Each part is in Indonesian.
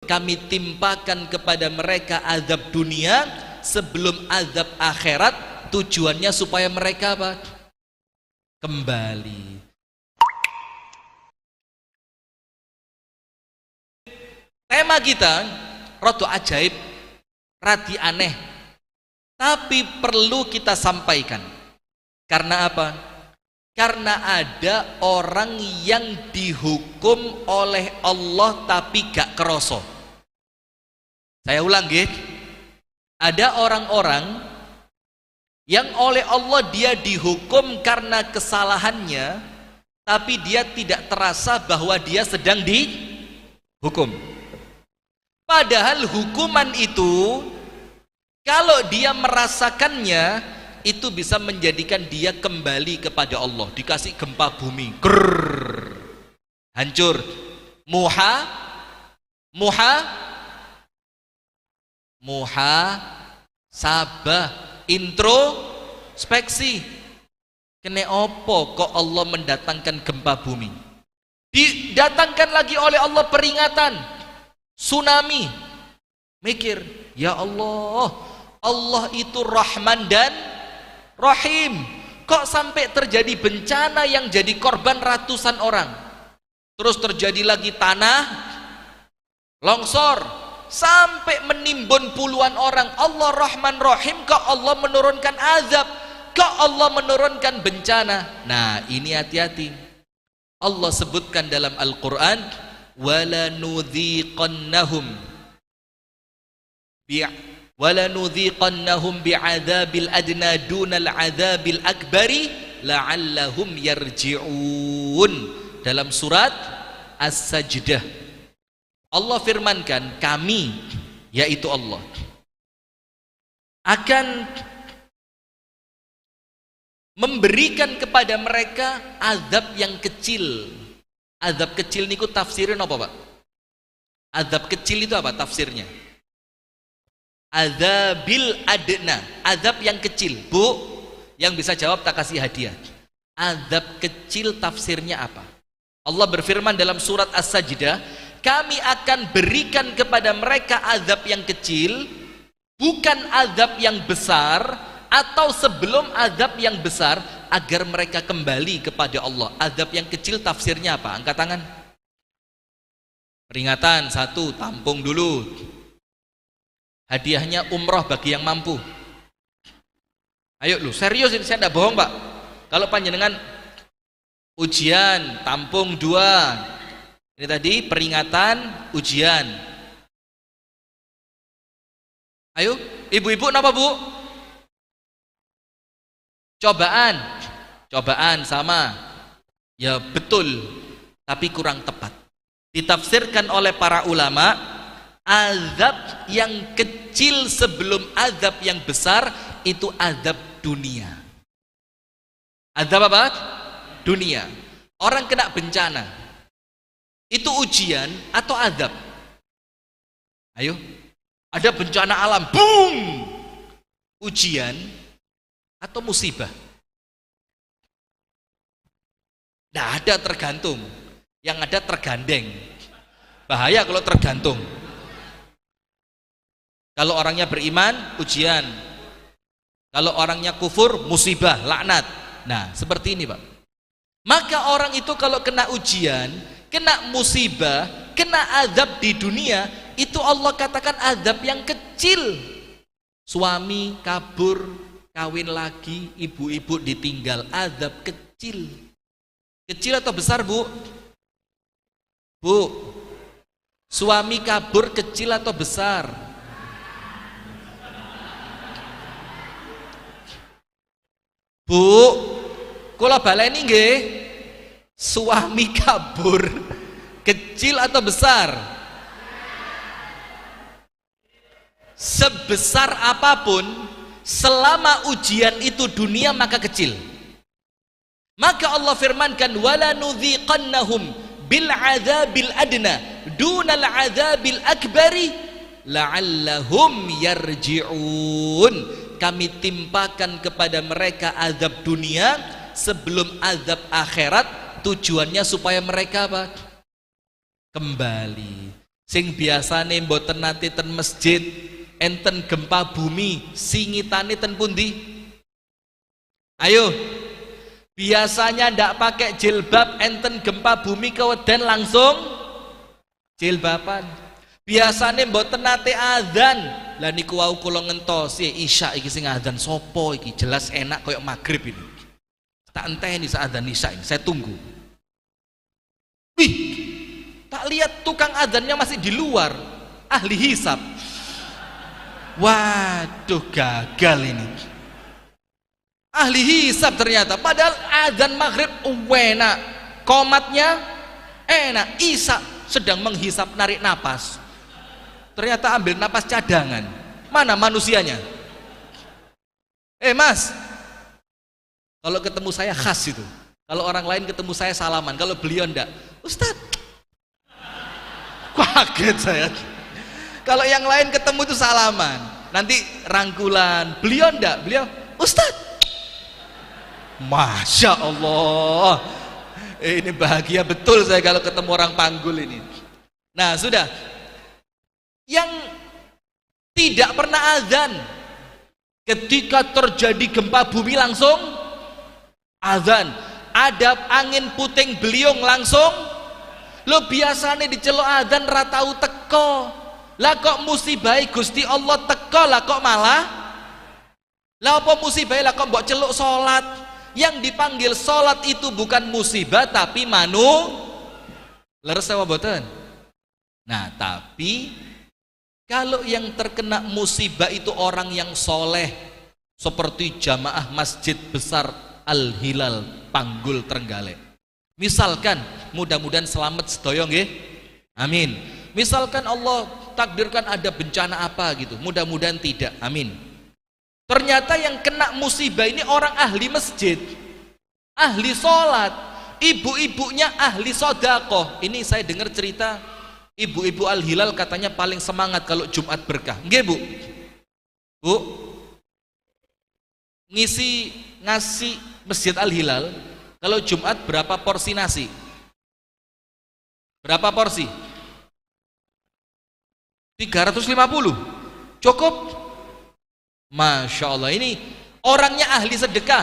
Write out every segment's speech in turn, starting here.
kami timpakan kepada mereka azab dunia sebelum azab akhirat. Tujuannya supaya mereka apa? Kembali. Tema kita rada ajaib, radi aneh, tapi perlu kita sampaikan. Karena apa? Karena ada orang yang dihukum oleh Allah tapi gak keroso. Saya ulang nggih. Ada orang-orang yang oleh Allah dia dihukum karena kesalahannya, tapi dia tidak terasa bahwa dia sedang dihukum. Padahal hukuman itu kalau dia merasakannya itu bisa menjadikan dia kembali kepada Allah. Dikasih gempa bumi, grrr, hancur, sabah, introspeksi. Kene opo kok Allah mendatangkan gempa bumi? Didatangkan lagi oleh Allah peringatan tsunami. Mikir, ya Allah, Allah itu Rahman dan Rahim. Kok sampai terjadi bencana yang jadi korban ratusan orang? Terus terjadi lagi tanah longsor sampai menimbun puluhan orang. Allah Rahman Rahim, kok Allah menurunkan azab, kok Allah menurunkan bencana? Nah, ini hati-hati. Allah sebutkan dalam Al-Quran, wala nudhiqannahum bi'adzabil adna dunal adzabil akbari la'allahum yarji'un. Dalam surat As-Sajdah Allah firmankan, kami, yaitu Allah, akan memberikan kepada mereka azab yang kecil. Azab kecil niku tafsirin apa, Pak? Azab kecil itu apa tafsirnya? Azabil adna, azab yang kecil. Bu, yang bisa jawab tak kasih hadiah. Azab kecil tafsirnya apa? Allah berfirman dalam surat As-Sajdah, kami akan berikan kepada mereka azab yang kecil, bukan azab yang besar atau sebelum azab yang besar, agar mereka kembali kepada Allah. Azab yang kecil tafsirnya apa? Angkat tangan. Peringatan, satu, tampung dulu. Hadiahnya umroh bagi yang mampu. Ayo lu, serius ini, saya tidak bohong, Pak. Kalau panjenengan ujian, tampung 2. Ini tadi peringatan, ujian. Ayo, ibu-ibu napa, Bu? Cobaan sama. Ya betul, tapi kurang tepat. Ditafsirkan oleh para ulama, azab yang kecil sebelum azab yang besar itu azab dunia. Azab apa? Dunia. Orang kena bencana, itu ujian atau azab? Ayo, ada bencana alam, boom, ujian atau musibah? Tidak ada, tergantung. Yang ada tergandeng. Bahaya kalau tergantung. Kalau orangnya beriman, ujian. Kalau orangnya kufur, musibah, laknat. Nah, seperti ini, Pak. Maka orang itu kalau kena ujian, kena musibah, kena azab di dunia, itu Allah katakan azab yang kecil. Suami kabur, kawin lagi, ibu-ibu ditinggal, azab kecil. Kecil atau besar, Bu? Bu, suami kabur kecil atau besar? Bu, kula baleni nggih, suami kabur kecil atau besar? Sebesar apapun, selama ujian itu dunia, maka kecil. Maka Allah firmankan, wala nudhiqannahum bil adzabil adna dunal adzabil akbari la'allahum yarji'un. Kami timpakan kepada mereka azab dunia sebelum azab akhirat. Tujuannya supaya mereka apa? Kembali. Sing biasane mboten nate ten masjid, enten gempa bumi, singitane ten pundi? Ayo. Biasanya ndak pakai jilbab, enten gempa bumi keweden langsung jilbaban. Biasane mboten nate adzan. Lah niku wau kula ngentosi isya iki sing adzan sapa iki? Jelas enak koyo maghrib ini. Tak enteni saat adzan isya ini, saya tunggu. Wih, tak lihat tukang adzannya masih di luar, ahli hisab. Waduh, gagal ini. Ahli hisab ternyata, padahal adzan maghrib enak, komatnya enak, isya sedang menghisap narik napas. Ternyata ambil napas cadangan. Mana manusianya? Mas, kalau ketemu saya khas itu. Kalau orang lain ketemu saya salaman, kalau beliau ndak, Ustaz. Kaget saya. Kalau yang lain ketemu itu salaman, nanti rangkulan. Beliau ndak, beliau Ustaz. Masya Allah. Ini bahagia betul saya kalau ketemu orang panggul ini. Nah, sudah. Yang tidak pernah azan, ketika terjadi gempa bumi langsung azan. Ada angin puting beliung langsung. Lo biasanya diceluk azan ratau teko. Lah kok musibah Gusti Allah teko, lah kok malah? Lah apa musibah, lah kok mbok celuk salat? Yang dipanggil salat itu bukan musibah tapi leres apa mboten? Nah, tapi kalau yang terkena musibah itu orang yang soleh, seperti jamaah masjid besar Al-Hilal Panggul Trenggalek. Misalkan, mudah-mudahan selamat sedaya nggih. Amin. Misalkan Allah takdirkan ada bencana apa gitu, mudah-mudahan tidak. Amin. Ternyata yang kena musibah ini orang ahli masjid, ahli sholat, ibu-ibunya ahli sodakoh. Ini saya dengar cerita ibu-ibu Al-Hilal katanya paling semangat kalau Jumat berkah. Nggih, Bu? Bu? Ngasih Masjid Al-Hilal kalau Jumat berapa porsi nasi? Berapa porsi? 350. Cukup? Masya Allah, ini orangnya ahli sedekah.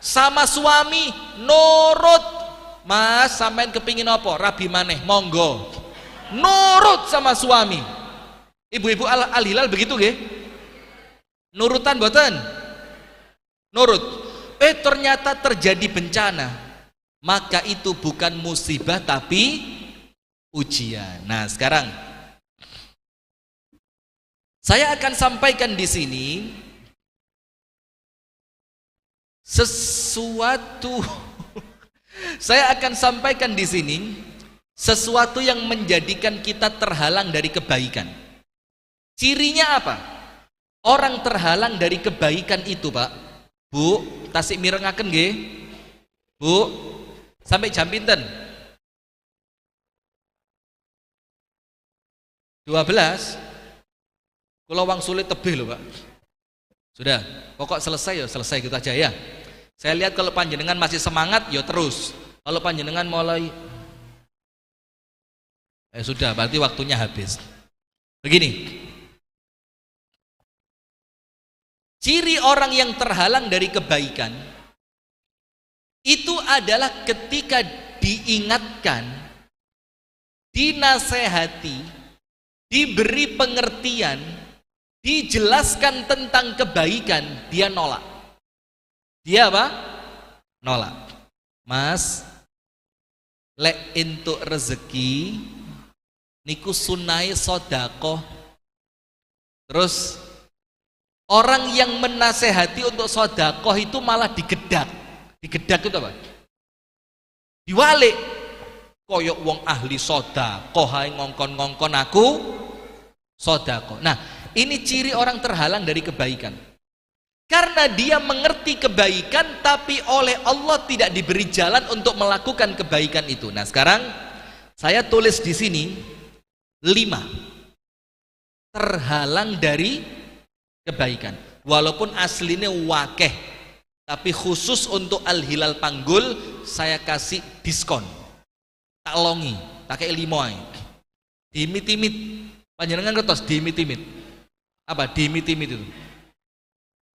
Sama suami nurut. Mas, sampean kepingin apa? Rabi maneh, monggo. Nurut sama suami. Ibu-ibu Al-Hilal begitu nggih? Nurutan boten? Nurut. Ternyata terjadi bencana. Maka itu bukan musibah tapi ujian. Nah, sekarang saya akan sampaikan di sini sesuatu. Saya akan sampaikan di sini sesuatu yang menjadikan kita terhalang dari kebaikan. Cirinya apa? Orang terhalang dari kebaikan itu, Pak. Bu, tasik mirengaken nggih. Bu, sampai jam pinten? 12. Kula wang sulit tebih lho, Pak. Sudah, pokok selesai ya, selesai gitu aja ya. Saya lihat kalau panjenengan masih semangat ya terus. Kalau panjenengan mulai sudah, berarti waktunya habis. Begini. Ciri orang yang terhalang dari kebaikan itu adalah ketika diingatkan, dinasehati, diberi pengertian, dijelaskan tentang kebaikan, dia nolak. Dia apa? Nolak. Mas, lek entuk rezeki niku sunai sodakoh. Terus orang yang menasehati untuk sodakoh itu malah digedak. Digedak itu apa? Diwalik. Koyok wong ahli sodakoh hai ngongkon-ngongkon aku sodakoh. Nah, ini ciri orang terhalang dari kebaikan. Karena dia mengerti kebaikan tapi oleh Allah tidak diberi jalan untuk melakukan kebaikan itu. Nah, sekarang saya tulis di sini 5 terhalang dari kebaikan. Walaupun aslinya wakeh, tapi khusus untuk Al-Hilal Panggul saya kasih diskon. Tak longi, tak kayak 5. Dimit-imit. Panjenengan ngertos dimit-imit. Apa dimit-imit itu?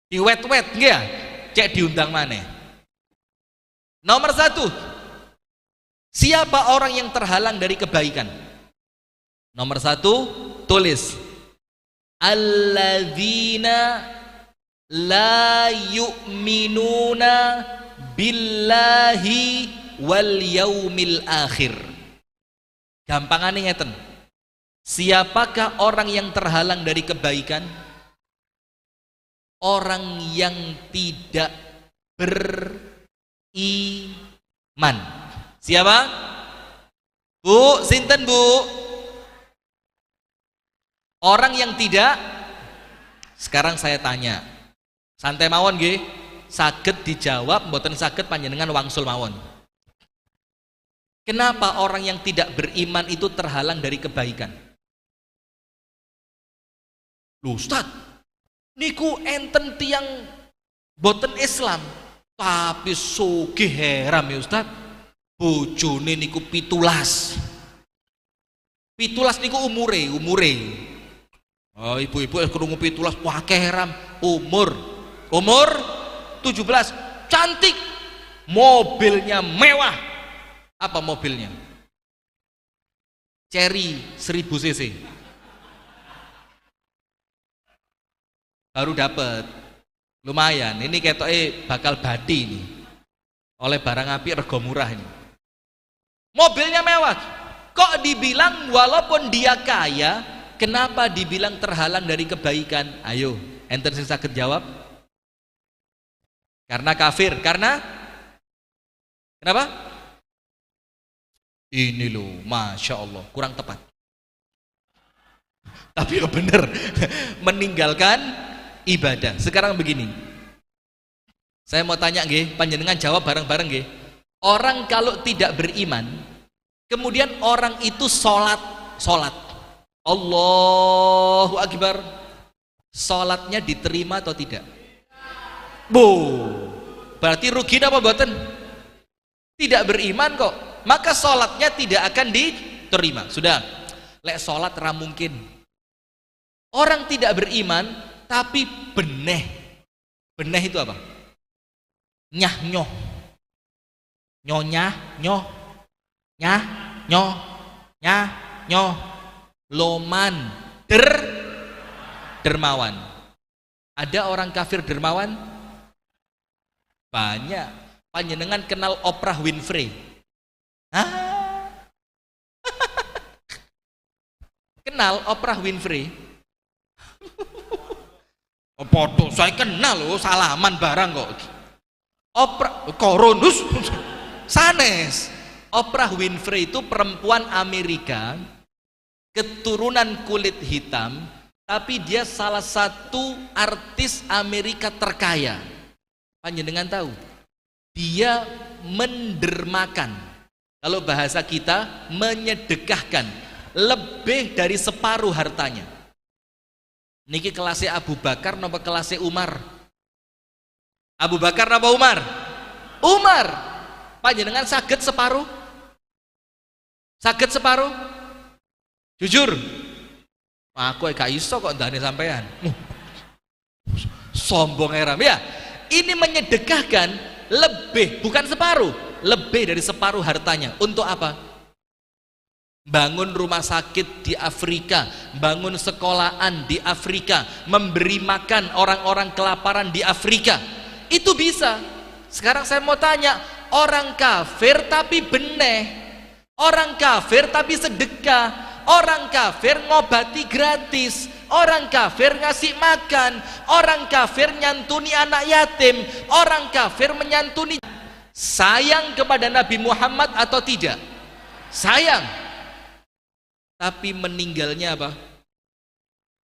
Diwet-wet nggih ya? Cek diundang maneh. Nomor 1. Siapa orang yang terhalang dari kebaikan? Nomor 1, tulis. Alladzina la yu'minuna billahi wal yaumil akhir. Gampangane ngeten. Siapakah orang yang terhalang dari kebaikan? Orang yang tidak beriman. Siapa? Bu, sinten Bu? Orang yang tidak. Sekarang saya tanya. Santai mawon nggih. Saged dijawab, mboten saged panjenengan wangsul mawon. Kenapa orang yang tidak beriman itu terhalang dari kebaikan? Loh Ustaz, niku enten tiang boten Islam tapi sugih heram ya Ustaz. Bojone niku 17 niku umure. Oh, ibu-ibu krungu 17 wah heram. Umur 17, cantik, mobilnya mewah. Apa mobilnya? Cherry 1000 cc. Baru dapat, lumayan. Ini ketoknya bakal badi ini oleh barang api rego murah ini. Mobilnya mewah. Kok dibilang walaupun dia kaya, kenapa dibilang terhalang dari kebaikan? Ayo, enten sing saged jawab. Karena kafir. Karena kenapa? Ini loh, masya Allah, kurang tepat. Tapi ya bener, meninggalkan ibadah. Sekarang begini, saya mau tanya nggih, panjenengan jawab bareng-bareng nggih. Orang kalau tidak beriman, kemudian orang itu sholat, Allahu Akbar, sholatnya diterima atau tidak? Berarti rugi apa mboten? Tidak beriman kok, maka sholatnya tidak akan diterima. Sudah, lek sholat ra mungkin. Orang tidak beriman tapi beneh itu apa? Nyoh loman dermawan. Ada orang kafir dermawan? Banyak. Panjenengan kenal Oprah Winfrey? Kenal Oprah Winfrey? Podo saya kenal loh, salaman barang kok. Oprah koronus sanes. Oprah Winfrey itu perempuan Amerika, keturunan kulit hitam, tapi dia salah satu artis Amerika terkaya. Panjenengan tahu? Dia mendermakan, kalau bahasa kita menyedekahkan lebih dari separuh hartanya. Niki kelasnya Abu Bakar napa kelasnya Umar? Abu Bakar napa Umar? Umar. Panjenengan saged separuh? Saged separuh? Jujur. Aku gak iso kok ndane sampean. Sombong eram ya. Ini menyedekahkan lebih, bukan separuh, lebih dari separuh hartanya. Untuk apa? Bangun rumah sakit di Afrika, bangun sekolahan di Afrika, memberi makan orang-orang kelaparan di Afrika. Itu bisa. Sekarang saya mau tanya, orang kafir tapi beneh, orang kafir tapi sedekah, orang kafir ngobati gratis, orang kafir ngasih makan, orang kafir nyantuni anak yatim, orang kafir menyantuni. Sayang kepada Nabi Muhammad atau tidak? Sayang. Tapi meninggalnya apa?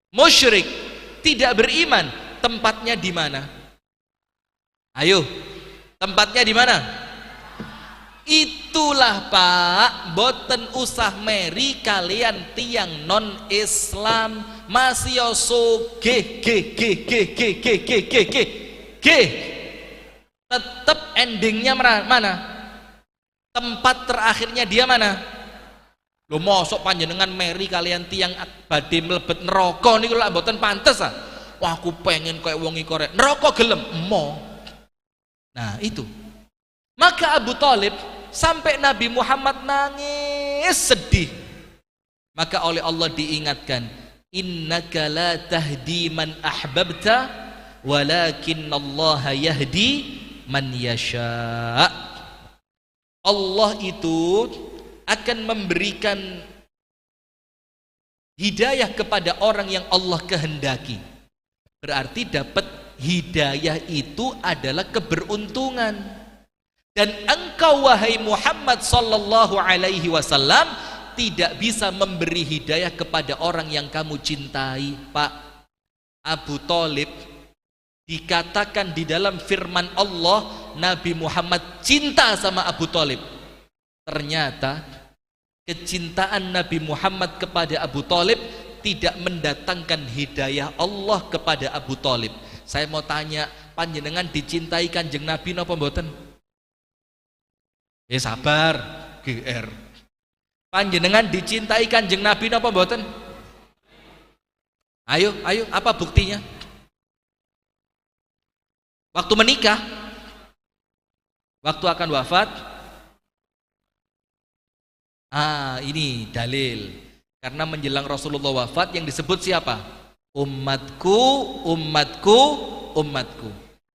Musyrik, tidak beriman. Tempatnya di mana? Ayo, tempatnya di mana? Itulah Pak, boten usah meri kalian tiang non Islam masih sugih tetap endingnya mana? Tempat terakhirnya dia mana? Lho mosok panjenengan meri kalian tiang badhe mlebet neraka niku lak mboten pantes ah. Wah aku pengen kayak wong iki korek. Neraka gelem emo. Nah, itu. Maka Abu Thalib sampai Nabi Muhammad nangis sedih. Maka oleh Allah diingatkan, innaka la tahdi man ahbabta walakinnallaha yahdi man yasha. Allah itu akan memberikan hidayah kepada orang yang Allah kehendaki. Berarti dapat hidayah itu adalah keberuntungan. Dan engkau wahai Muhammad sallallahu alaihi wasallam tidak bisa memberi hidayah kepada orang yang kamu cintai. Pak, Abu Thalib dikatakan di dalam firman Allah, Nabi Muhammad cinta sama Abu Thalib. Ternyata kecintaan Nabi Muhammad kepada Abu Thalib tidak mendatangkan hidayah Allah kepada Abu Thalib. Saya mau tanya, panjenengan dicintai Kanjeng Nabi napa mboten? Sabar, GR. Panjenengan dicintai Kanjeng Nabi napa mboten? Ayo, apa buktinya? Waktu menikah, waktu akan wafat. Ini dalil. Karena menjelang Rasulullah wafat yang disebut siapa? Umatku, umatku, umatku.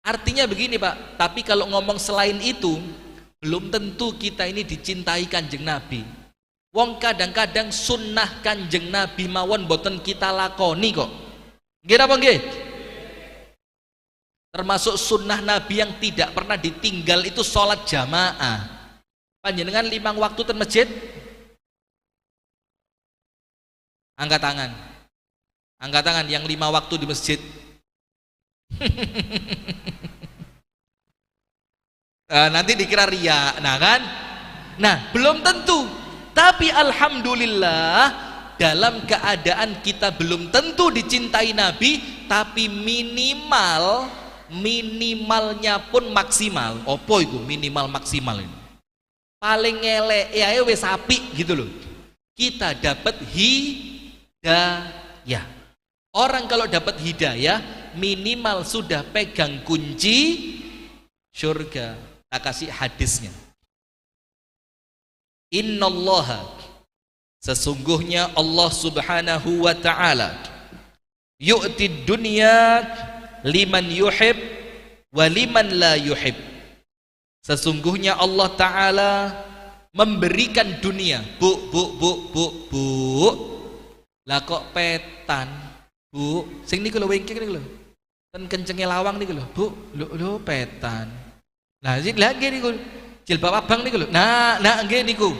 Artinya begini Pak, tapi kalau ngomong selain itu, belum tentu kita ini dicintai Kanjeng Nabi. Wong kadang-kadang sunnah Kanjeng Nabi mawon boten kita lakoni kok. Nggih napa nggih? Termasuk sunnah Nabi yang tidak pernah ditinggal itu sholat jamaah. Panjenengan 5 waktu ten masjid? Angkat tangan. Angkat tangan yang 5 waktu di masjid. Nanti dikira ria. Nah kan? Nah, belum tentu. Tapi alhamdulillah dalam keadaan kita belum tentu dicintai Nabi, tapi minimalnya pun maksimal. Opo itu minimal maksimal ini? Paling ngelek ya wis apik gitu loh. Kita dapat hidayah. Orang kalau dapat hidayah minimal sudah pegang kunci surga. Tak kasih hadisnya. Innallaha, sesungguhnya Allah subhanahu wa ta'ala, yu'tid dunya liman yuhib wa liman la yuhib. Sesungguhnya Allah ta'ala memberikan dunia. Bu. Lah kok petan, Bu? Sing niku lho wingking niku lho. Ten kencenge lawang niku lho, Bu. Lho petan. Lah sing lagi niku jilbab abang niku lho. Nah nggih niku.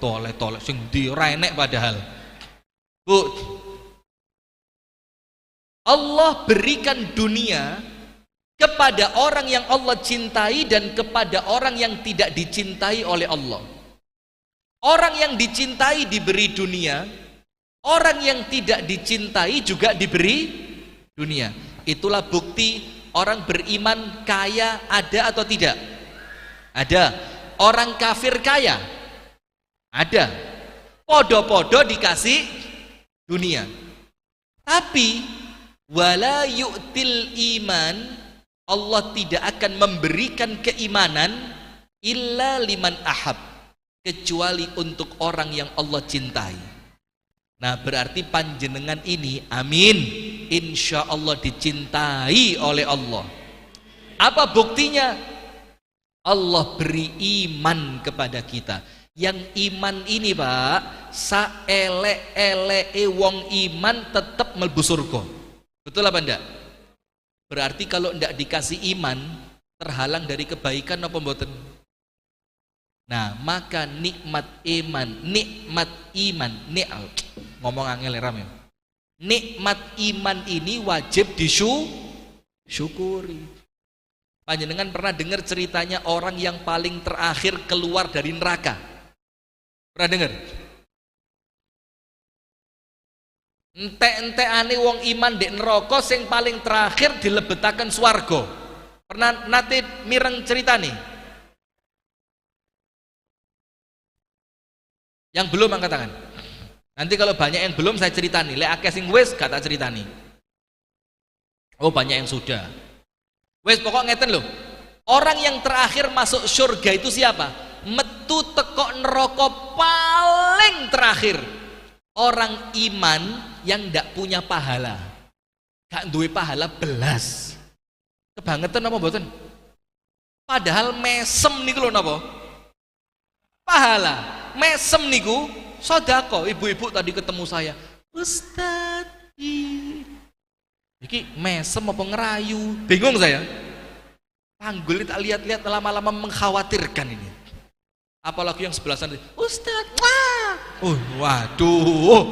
Tolek sing ndi ora enek padahal. Bu. Allah berikan dunia kepada orang yang Allah cintai dan kepada orang yang tidak dicintai oleh Allah. Orang yang dicintai diberi dunia, orang yang tidak dicintai juga diberi dunia. Itulah bukti orang beriman kaya ada atau tidak? Ada. Orang kafir kaya? Ada. Podo-podo dikasih dunia. Tapi wala yu'til iman, Allah tidak akan memberikan keimanan illa liman ahab, kecuali untuk orang yang Allah cintai. Nah berarti panjenengan ini amin, insya Allah dicintai oleh Allah. Apa buktinya? Allah beri iman kepada kita. Yang iman ini Pak, saelek-eleke wong iman tetap mlebu surga. Betul apa enggak? Berarti kalau enggak dikasih iman, terhalang dari kebaikan apa mboten? Nah, maka nikmat iman, ngomong angel ram ya. Nikmat iman ini wajib disyukuri. Panjenengan pernah dengar ceritanya orang yang paling terakhir keluar dari neraka? Pernah dengar? Entek-entekane wong iman dek neraka sing paling terakhir dilebetaken swarga. Pernah nate mireng cerita nih? Yang belum angkat tangan. Nanti kalau banyak yang belum saya ceritani, lek akeh sing wis gak tak ceritani. Oh, banyak yang sudah. Wis pokok ngeten loh. Orang yang terakhir masuk surga itu siapa? Metu tekok neraka paling terakhir. Orang iman yang ndak punya pahala. Gak duwe pahala belas. Kebangetan apa mboten? Padahal mesem niku lho napa? Pahala. Mesem niku sedekah. Ibu-ibu tadi ketemu saya, Ustaz, iki mesem apa ngerayu? Bingung saya. Panggul tak lihat-lihat lama-lama mengkhawatirkan ini. Apalagi yang sebelah sana, Ustaz, waduh,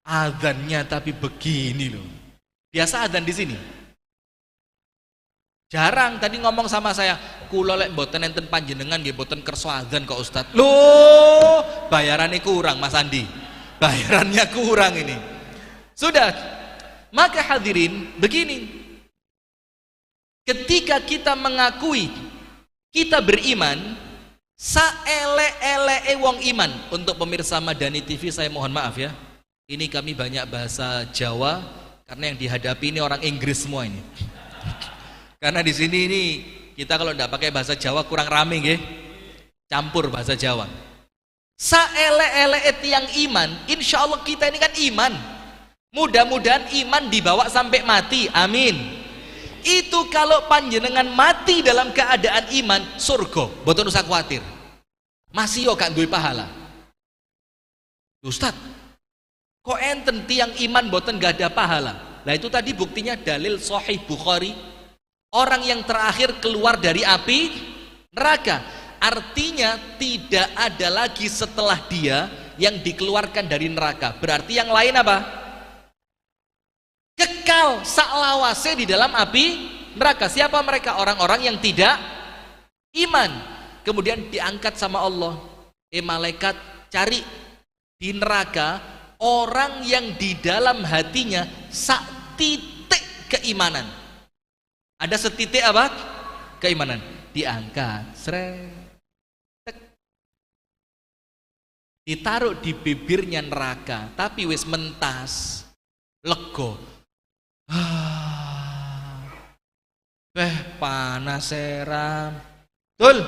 adzannya tapi begini loh. Biasa adzan di sini. Jarang tadi ngomong sama saya, kula lek mboten enten panjenengan nggih mboten kersa adzan kok Ustaz. Loh, bayarannya kurang Mas Andi. Bayarannya kurang ini. Sudah. Maka hadirin, begini. Ketika kita mengakui kita beriman, saele-ele wong iman. Untuk pemirsa Madani TV saya mohon maaf ya. Ini kami banyak bahasa Jawa karena yang dihadapi ini orang Inggris semua ini. Karena di sini ini kita kalau tidak pakai bahasa Jawa kurang rame nggih. Campur bahasa Jawa. Saele-ele yang iman, insya Allah kita ini kan iman. Mudah-mudahan iman dibawa sampai mati. Amin. Itu kalau panjenengan mati dalam keadaan iman, surga, mboten usah khawatir. Masih yo gak duwe pahala. Ustaz, kok enten tiang iman mboten gak ada pahala? Nah itu tadi buktinya dalil Sahih Bukhari. Orang yang terakhir keluar dari api neraka. Artinya tidak ada lagi setelah dia yang dikeluarkan dari neraka. Berarti yang lain apa? Kekal saklawase di dalam api neraka. Siapa mereka? Orang-orang yang tidak iman. Kemudian diangkat sama Allah. Malaikat cari di neraka orang yang di dalam hatinya sak titik keimanan. Ada setitik apa? Keimanan. Diangkat. Ditaruh di bibirnya neraka. Tapi wis mentas. Lego. Panas seram. Tul,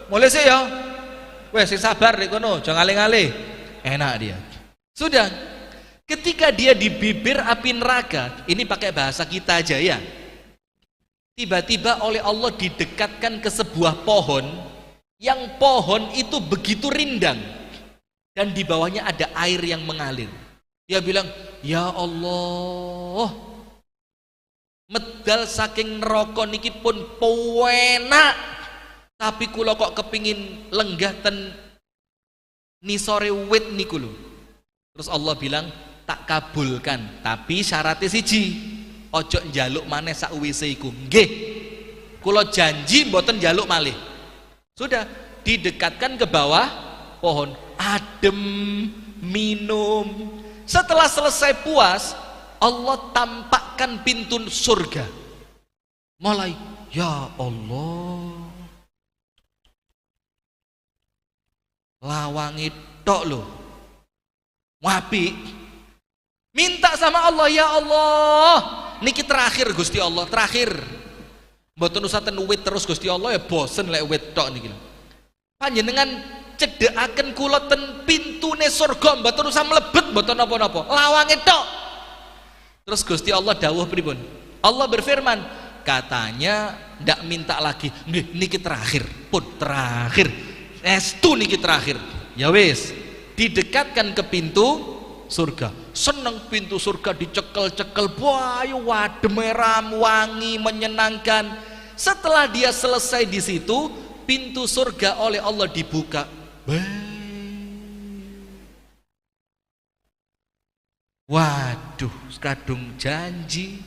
mulai sih ya. Wes sabar deh kono, jangan ngalih-ngalih. Enak dia. Sudah. Ketika dia di bibir api neraka, ini pakai bahasa kita aja ya. Tiba-tiba oleh Allah didekatkan ke sebuah pohon, yang pohon itu begitu rindang dan di bawahnya ada air yang mengalir. Dia bilang, "Ya Allah, medal saking neraka niki pun penak, tapi kula kok kepingin lenggah ten nisore wit niku lho." Terus Allah bilang, "Tak kabulkan, tapi syaratnya siji, ojo njaluk maneh sakwise iku." Nggih, kula janji mboten njaluk malih. Sudah didekatkan ke bawah pohon, adem, minum. Setelah selesai puas, Allah tampakkan pintu surga. Mulai, ya Allah, lawangi tok loh, wapi. Minta sama Allah, ya Allah, niki terakhir Gusti Allah, terakhir. Mboten usah ten wit terus Gusti Allah, ya bosen lek wit tok niki. Panjenengan cedhekaken kula ten pintune surga, mboten usah mlebet, mboten napa-napa. Lawangi tok. Terus Gusti Allah dawuh pripun? Allah berfirman, katanya ndak minta lagi. Niki terakhir, pun terakhir. Estu niki terakhir. Ya wis, didekatkan ke pintu surga. Seneng pintu surga dicekel-cekel, bayu wadem meram, wangi, menyenangkan. Setelah dia selesai di situ, pintu surga oleh Allah dibuka. Waduh, kadung janji.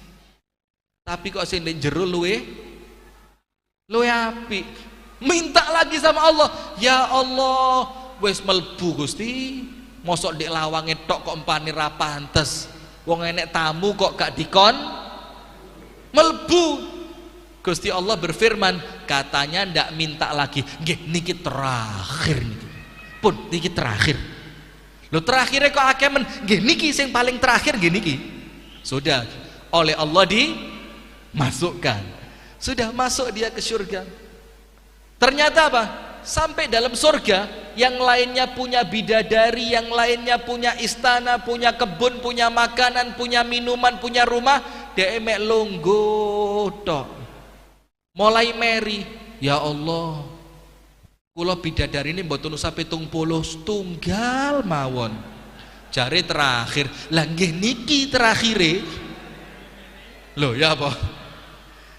Tapi kok sing jero luwe apik. Minta lagi sama Allah. Ya Allah, wis melbu Gusti. Mosok ndek lawange tok kok empane ra pantes. Wong enek tamu kok gak dikon melbu. Gusti Allah berfirman, katanya ndak minta lagi. Nggih, niki terakhir niki. Pun niki terakhir. Lo terakhirnya kok akeh men, nggih niki sing paling terakhir nggih niki. Sudah oleh Allah dimasukkan. Sudah masuk dia ke surga. Ternyata apa? Sampai dalam surga, yang lainnya punya bidadari, yang lainnya punya istana, punya kebun, punya makanan, punya minuman, punya rumah, dia mek longgo tok. Mulai meri, ya Allah, kula bidadari ini mboten usah 70 tunggal mawon. Jare terakhir, lah nggih niki terakhire. Loh ya apa?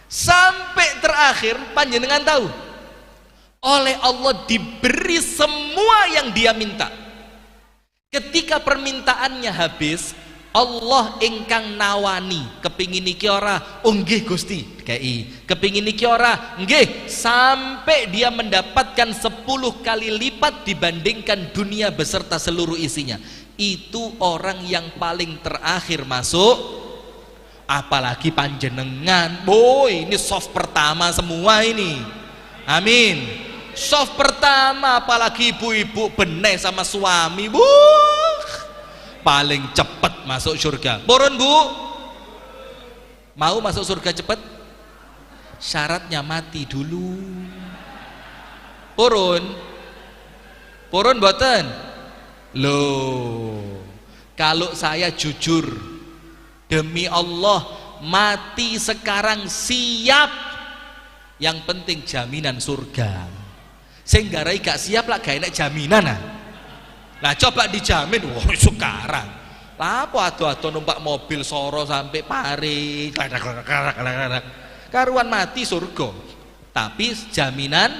Sampai terakhir panjenengan tahu, oleh Allah diberi semua yang dia minta. Ketika permintaannya habis, Allah ingkang nawani, kepingin niki ora, oh nggih Gusti, kei, kepingin niki ora, nggih, sampai dia mendapatkan 10 kali lipat dibandingkan dunia beserta seluruh isinya. Itu orang yang paling terakhir masuk. Apalagi panjenengan, boy, ini soft pertama semua ini. Amin. Soft pertama, apalagi ibu-ibu benih sama suami, paling cepat masuk surga. Purun Bu, mau masuk surga cepat? Syaratnya mati dulu. Purun, purun boten. Loh, kalau saya jujur, demi Allah, mati sekarang siap. Yang penting jaminan surga. Sing garai gak siap lah gak enak jaminan nah. Nah coba dijamin, wah sekarang. Lah apa ado-ado numpak mobil soro sampai Paris. Karuan mati surga. Tapi jaminan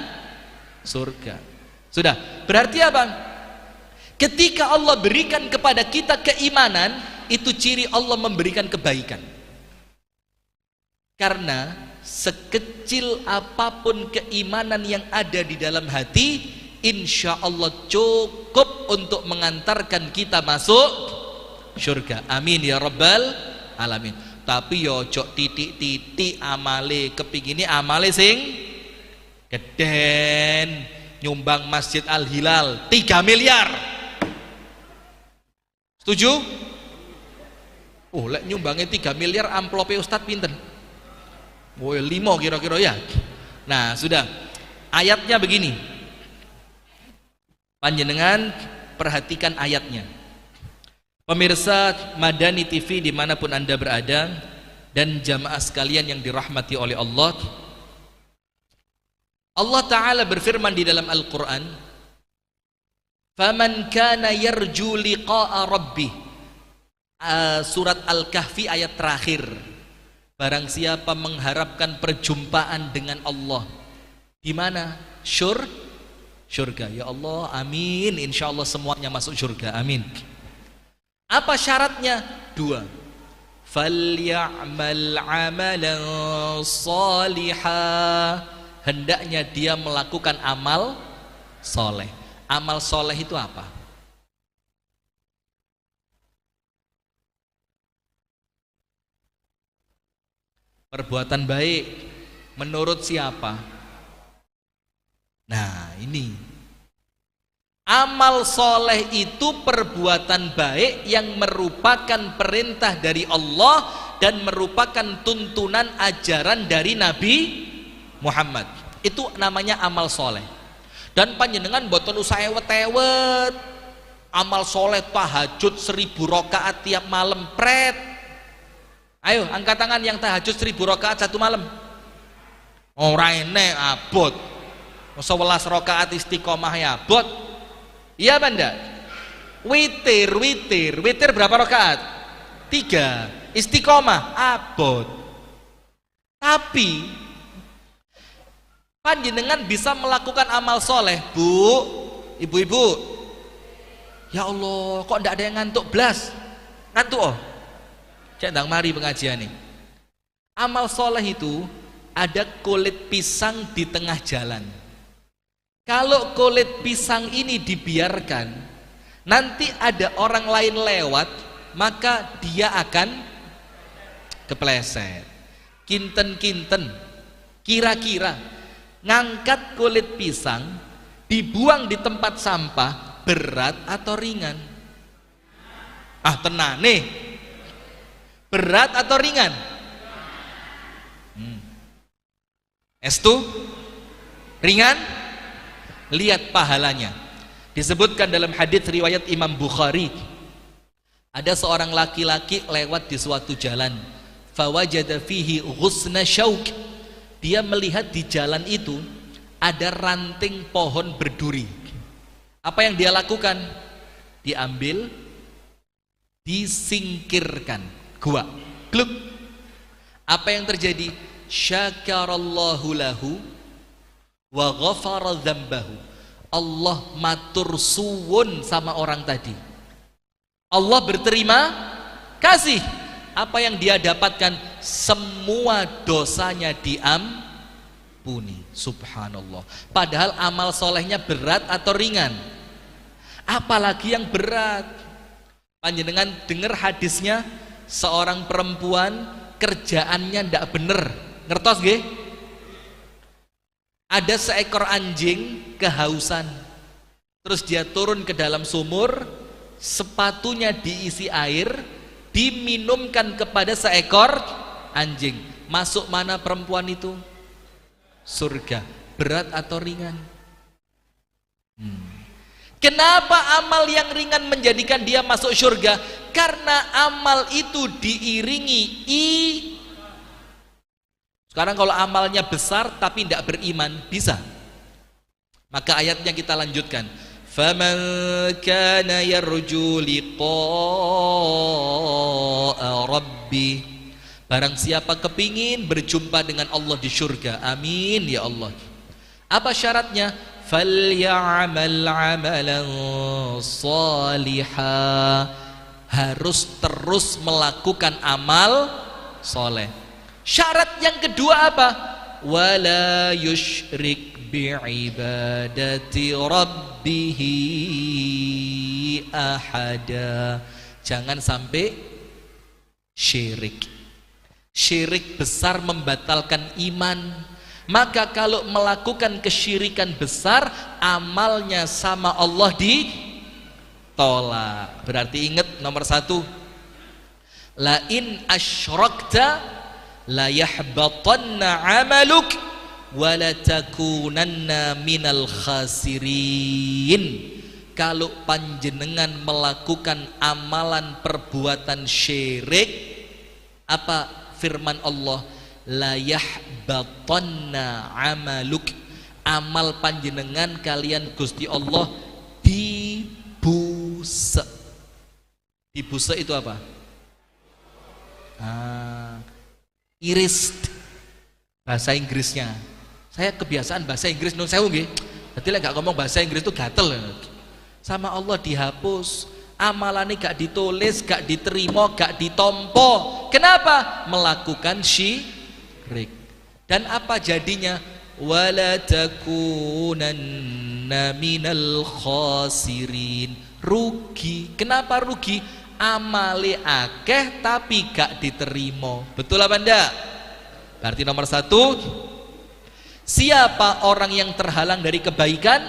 surga. Sudah, berarti apa? Ketika Allah berikan kepada kita keimanan, itu ciri Allah memberikan kebaikan. Karena sekecil apapun keimanan yang ada di dalam hati, insya Allah cukup untuk mengantarkan kita masuk surga. Amin ya rabbal alamin. Tapi yo cok titik-titik amale, kepingini amale sing geden, nyumbang Masjid Al Hilal 3 miliar. Setuju? Oh lek nyumbangnya 3 miliar amplope Ustadz pinten? Woy 5 kira-kira ya. Nah sudah, ayatnya begini, panjenengan perhatikan ayatnya. Pemirsa Madani TV dimanapun anda berada, dan jamaah sekalian yang dirahmati oleh Allah, Allah Ta'ala berfirman di dalam Al-Quran, faman kana yarju liqa'a rabbih, surat Al-Kahfi ayat terakhir. Barang siapa mengharapkan perjumpaan dengan Allah, di mana? Surga. Ya Allah, amin. Insya Allah semuanya masuk surga, amin. Apa syaratnya? 2. Falyamal amalan salihah. Hendaknya dia melakukan amal soleh. Amal soleh itu apa? Perbuatan baik menurut siapa? Nah ini, amal soleh itu perbuatan baik yang merupakan perintah dari Allah dan merupakan tuntunan ajaran dari Nabi Muhammad. Itu namanya amal soleh. Dan panjenengan boten usah ewet-ewet. Amal soleh tahajud 1000 rakaat tiap malam, pret. Ayo angkat tangan yang tahajud 1000 rakaat satu malam. Ora enek abot. 11 rakaat istiqomah ya abot. Iya banda. Witir berapa rakaat? 3. Istiqomah abot. Tapi panjenengan bisa melakukan amal soleh, Bu, ibu-ibu. Ya Allah, kok ndak ada yang ngantuk blas? Ngantuk oh. Cendang mari pengajian nih. Amal soleh itu ada kulit pisang di tengah jalan. Kalau kulit pisang ini dibiarkan, nanti ada orang lain lewat, maka dia akan kepleset. Kinten-kinten, kira-kira ngangkat kulit pisang dibuang di tempat sampah berat atau ringan? Ah tenane, berat atau ringan? Estu ringan? Lihat pahalanya. Disebutkan dalam hadits riwayat Imam Bukhari, ada seorang laki-laki lewat di suatu jalan, fawajada fihi ghusna syauk. Dia melihat di jalan itu ada ranting pohon berduri. Apa yang dia lakukan? Diambil, disingkirkan, gua gluk. Apa yang terjadi? Syakarallahu lahu wa ghafara dzambahu. Allah matur suwun sama orang tadi, Allah berterima kasih. Apa yang dia dapatkan? Semua dosanya diampuni. Subhanallah. Padahal amal solehnya berat atau ringan? Apalagi yang berat. Panjenengan dengar hadisnya, seorang perempuan kerjaannya ndak bener, ngertos nggih? Ada seekor anjing kehausan, terus dia turun ke dalam sumur, sepatunya diisi air, diminumkan kepada seekor anjing. Masuk mana perempuan itu? Surga. Berat atau ringan? Kenapa amal yang ringan menjadikan dia masuk surga? Karena amal itu diiringi Sekarang kalau amalnya besar tapi tidak beriman, bisa. Maka ayatnya kita lanjutkan. فَمَنْ كَانَ يَرْجُو لِقَاءَ رَبِّهِ. Barang siapa kepingin berjumpa dengan Allah di surga, amin ya Allah. Apa syaratnya? فَلْيَعْمَلْ عَمَلًا صَالِحًا. Harus terus melakukan amal soleh. Syarat yang kedua apa? وَلَا يُشْرِكْ bi'ibadati rabbihi ahada. Jangan sampai syirik. Syirik besar membatalkan iman. Maka kalau melakukan kesyirikan besar, amalnya sama Allah ditolak. Berarti ingat nomor satu, la in asyrakta la yahbatanna amaluk wala takunanna minal khasirin. Kalau panjenengan melakukan amalan perbuatan syirik, apa firman Allah? La yahbatanna amaluk. Amal panjenengan kalian Gusti Allah dibuse. Dibuse itu apa? Iris bahasa Inggrisnya. Saya kebiasaan bahasa Inggris nun sewu nggih. Dadi lek gak ngomong bahasa Inggris itu gatel. Sama Allah dihapus, amalane gak ditulis, gak diterima, gak ditompo. Kenapa? Melakukan syirik. Dan apa jadinya? Wala takunanna minal khasirin. Rugi. Kenapa rugi? Amale akeh tapi gak diterima. Betul apa enggak? Berarti nomor satu, siapa orang yang terhalang dari kebaikan?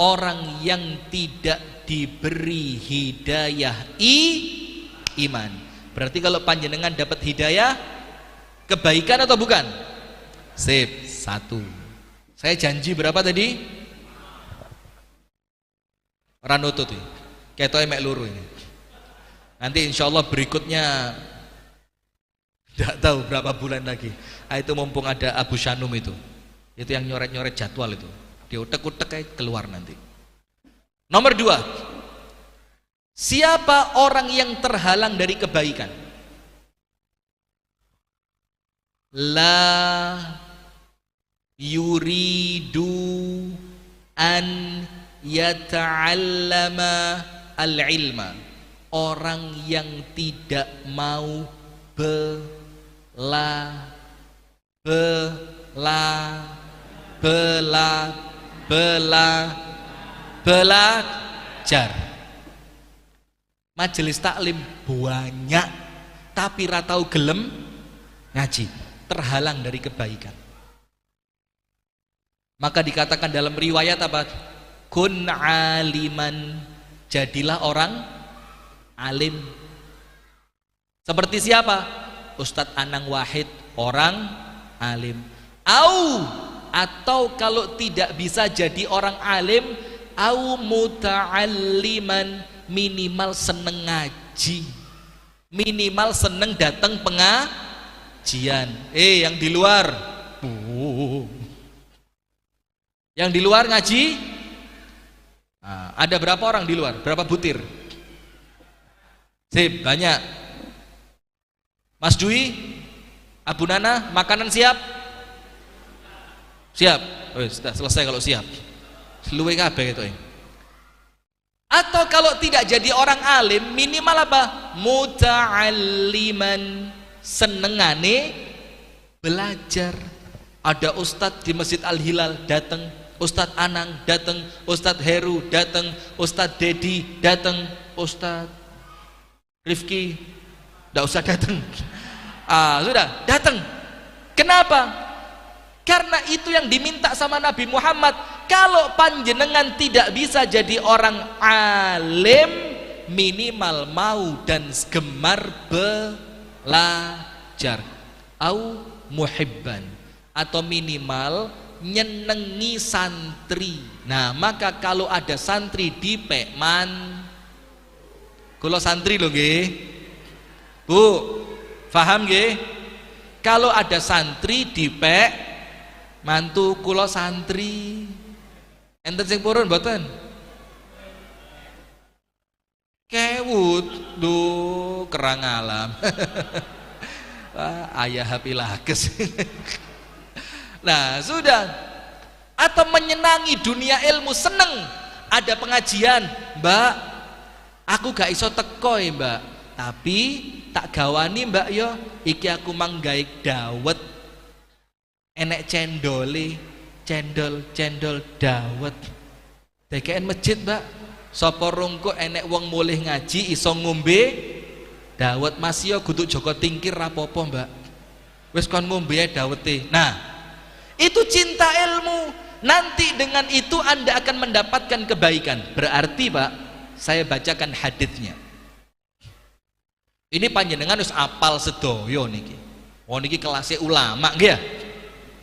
Orang yang tidak diberi hidayah iman. Berarti kalau panjenengan dapat hidayah, kebaikan atau bukan? Sip, satu. Saya janji berapa tadi? Ranutut ini. Ketoke mek luru ini. Nanti insya Allah berikutnya tidak tahu berapa bulan lagi. Itu mumpung ada Abu Shanum itu yang nyoret-nyoret jadwal itu, diutek-utek keluar nanti. Nomor dua, siapa orang yang terhalang dari kebaikan? La yuridu an yata'allama al-ilma. Orang yang tidak mau belajar. Majelis taklim banyak tapi ratau gelem ngaji, terhalang dari kebaikan. Maka dikatakan dalam riwayat apa? Kun aliman, jadilah orang alim. Seperti siapa? Ustadz Anang Wahid, orang alim. Atau kalau tidak bisa jadi orang alim, muta'alliman, minimal seneng ngaji, minimal seneng datang pengajian. Yang di luar, yang di luar ngaji, ada berapa orang di luar? Berapa butir? Sip, banyak. Mas Dwi, Abu Nana, makanan siap? Siap. Sudah selesai kalau siap. Luwe kabeh gitu. Atau kalau tidak jadi orang alim, minimal apa? Muta'alliman, senengane belajar. Ada ustadz di Masjid Al-Hilal datang, Ustadz Anang datang, Ustadz Heru datang, Ustadz Dedi datang, Ustadz Rifki tidak usah datang. Sudah datang. Kenapa? Karena itu yang diminta sama Nabi Muhammad. Kalau panjenengan tidak bisa jadi orang alim, minimal mau dan gemar belajar. Muhibban, atau minimal nyenengi santri. Nah, maka kalau ada santri di Pekman, kalau santri loh nggih. Bu, paham nggih? Kalau ada santri di Pek mantu kula santri. Enten sing purun mboten? Kewut, kerang alam. Ayah hapi lakes. Nah, sudah. Atau menyenangi dunia ilmu, seneng ada pengajian, Mbak. Aku gak iso teko ya, Mbak. Tapi tak gawani Mbak yo, iki aku manggaik dawet, enek cendole, cendol dawet. Dekeken masjid Mbak, sapa rungku enek wong mulih ngaji iso ngombe dawet. Mas yo kudu Joko tingkir rapopo Mbak, wis kon ngombe dawete. Nah, itu cinta ilmu. Nanti dengan itu Anda akan mendapatkan kebaikan. Berarti Pak, saya bacakan haditsnya. Ini panjenengan harus apal sedoyo niki. Oh niki kelasnya ulama nggih ya?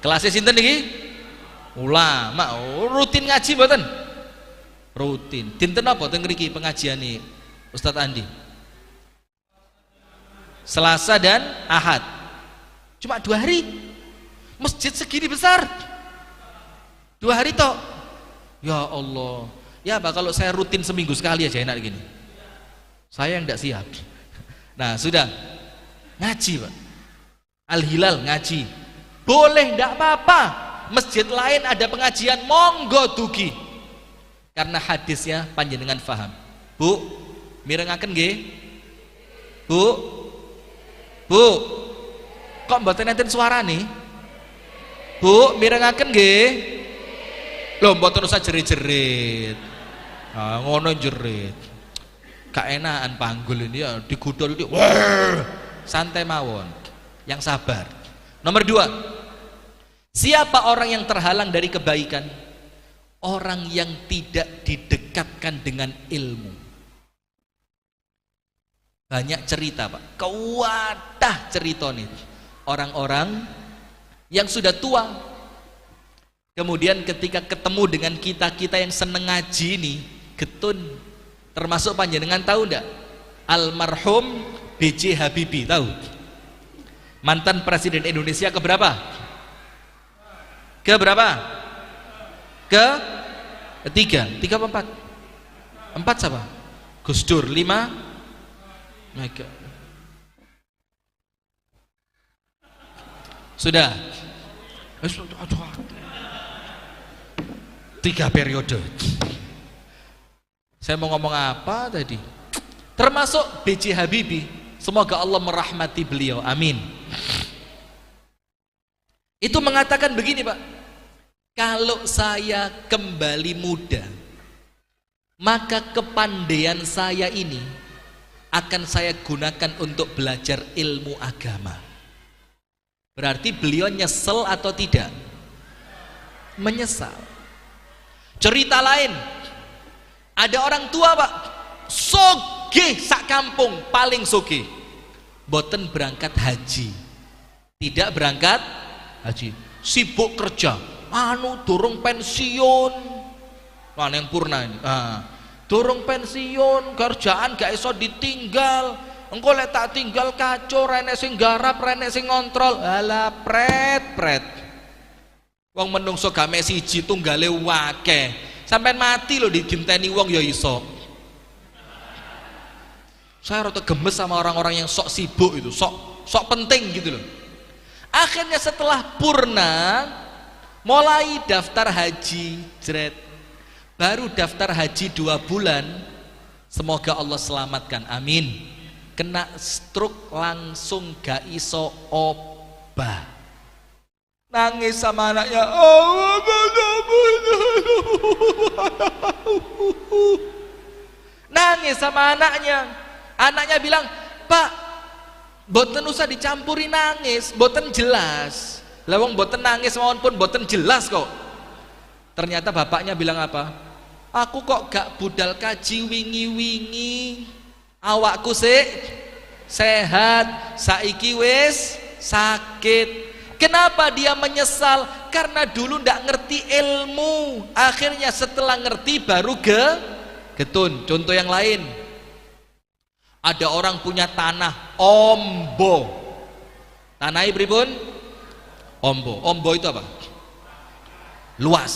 Kelasnya sinten niki? Ulama. Oh, rutin ngaji mboten? Rutin. Dinten apa teng mriki pengajiane Ustadz Andi? Selasa dan Ahad. Cuma 2 hari. Masjid segini besar. 2 hari toh. Ya Allah. Ya Pak, kalau saya rutin seminggu sekali aja enak gini. Saya yang tidak siap. Nah sudah ngaji Pak, Al-Hilal ngaji boleh, tidak apa-apa. Masjid lain ada pengajian, monggo dugi, karena hadisnya panjenengan faham. Bu, mirengaken nggih? Bu, kok mboten enten suarane? Bu, mirengaken nggih? Loh mboten usah jerit-jerit. Ngono jerit. Keenaan panggul ini ya, digudol ini, santai mawon, yang sabar. Nomor 2, siapa orang yang terhalang dari kebaikan? Orang yang tidak didekatkan dengan ilmu. Banyak cerita Pak, kewadah cerita nih. Orang-orang yang sudah tua, kemudian ketika ketemu dengan kita yang seneng ngaji nih, getun. Termasuk panjenengan tahu enggak? Almarhum B.J. Habibie, tahu? Mantan Presiden Indonesia keberapa? Ketiga apa 4? 4 siapa? Gus Dur. 5 Mega. Sudah 3 periode. Saya mau ngomong apa tadi? Termasuk B.J. Habibie, semoga Allah merahmati beliau, amin. Itu mengatakan begini Pak, kalau saya kembali muda, maka kepandaian saya ini akan saya gunakan untuk belajar ilmu agama. Berarti beliau nyesel atau tidak? Menyesal. Cerita lain, ada orang tua Pak, sogeh sak kampung, paling sogeh, boten berangkat haji, tidak berangkat haji, sibuk kerja, durung pensiun, mana yang purna ini, durung pensiun, kerjaan gak iso ditinggal, engko lek tak tinggal kacau, renek sing garap, renek sing ngontrol, alah pret. Wong menungso game siji tunggale wake, sampean mati loh digenteni wong ya iso. Saya rada gemes sama orang-orang yang sok sibuk itu, sok penting gitu loh. Akhirnya setelah purna, mulai daftar haji, jret. Baru daftar haji 2 bulan, semoga Allah selamatkan, amin. Kena stroke langsung gak iso obah. Nangis sama anaknya, nangis sama anaknya. Anaknya bilang, Pak, boten usah dicampuri nangis, boten jelas. Lawang boten nangis maupun boten jelas kok. Ternyata bapaknya bilang apa? Aku kok gak budal kaji wingi-wingi, awakku sehat, saiki wis sakit. Kenapa dia menyesal? Karena dulu ndak ngerti ilmu, akhirnya setelah ngerti baru getun. Contoh yang lain, ada orang punya tanah ombo, tanah pripun? Ombo itu apa? Luas,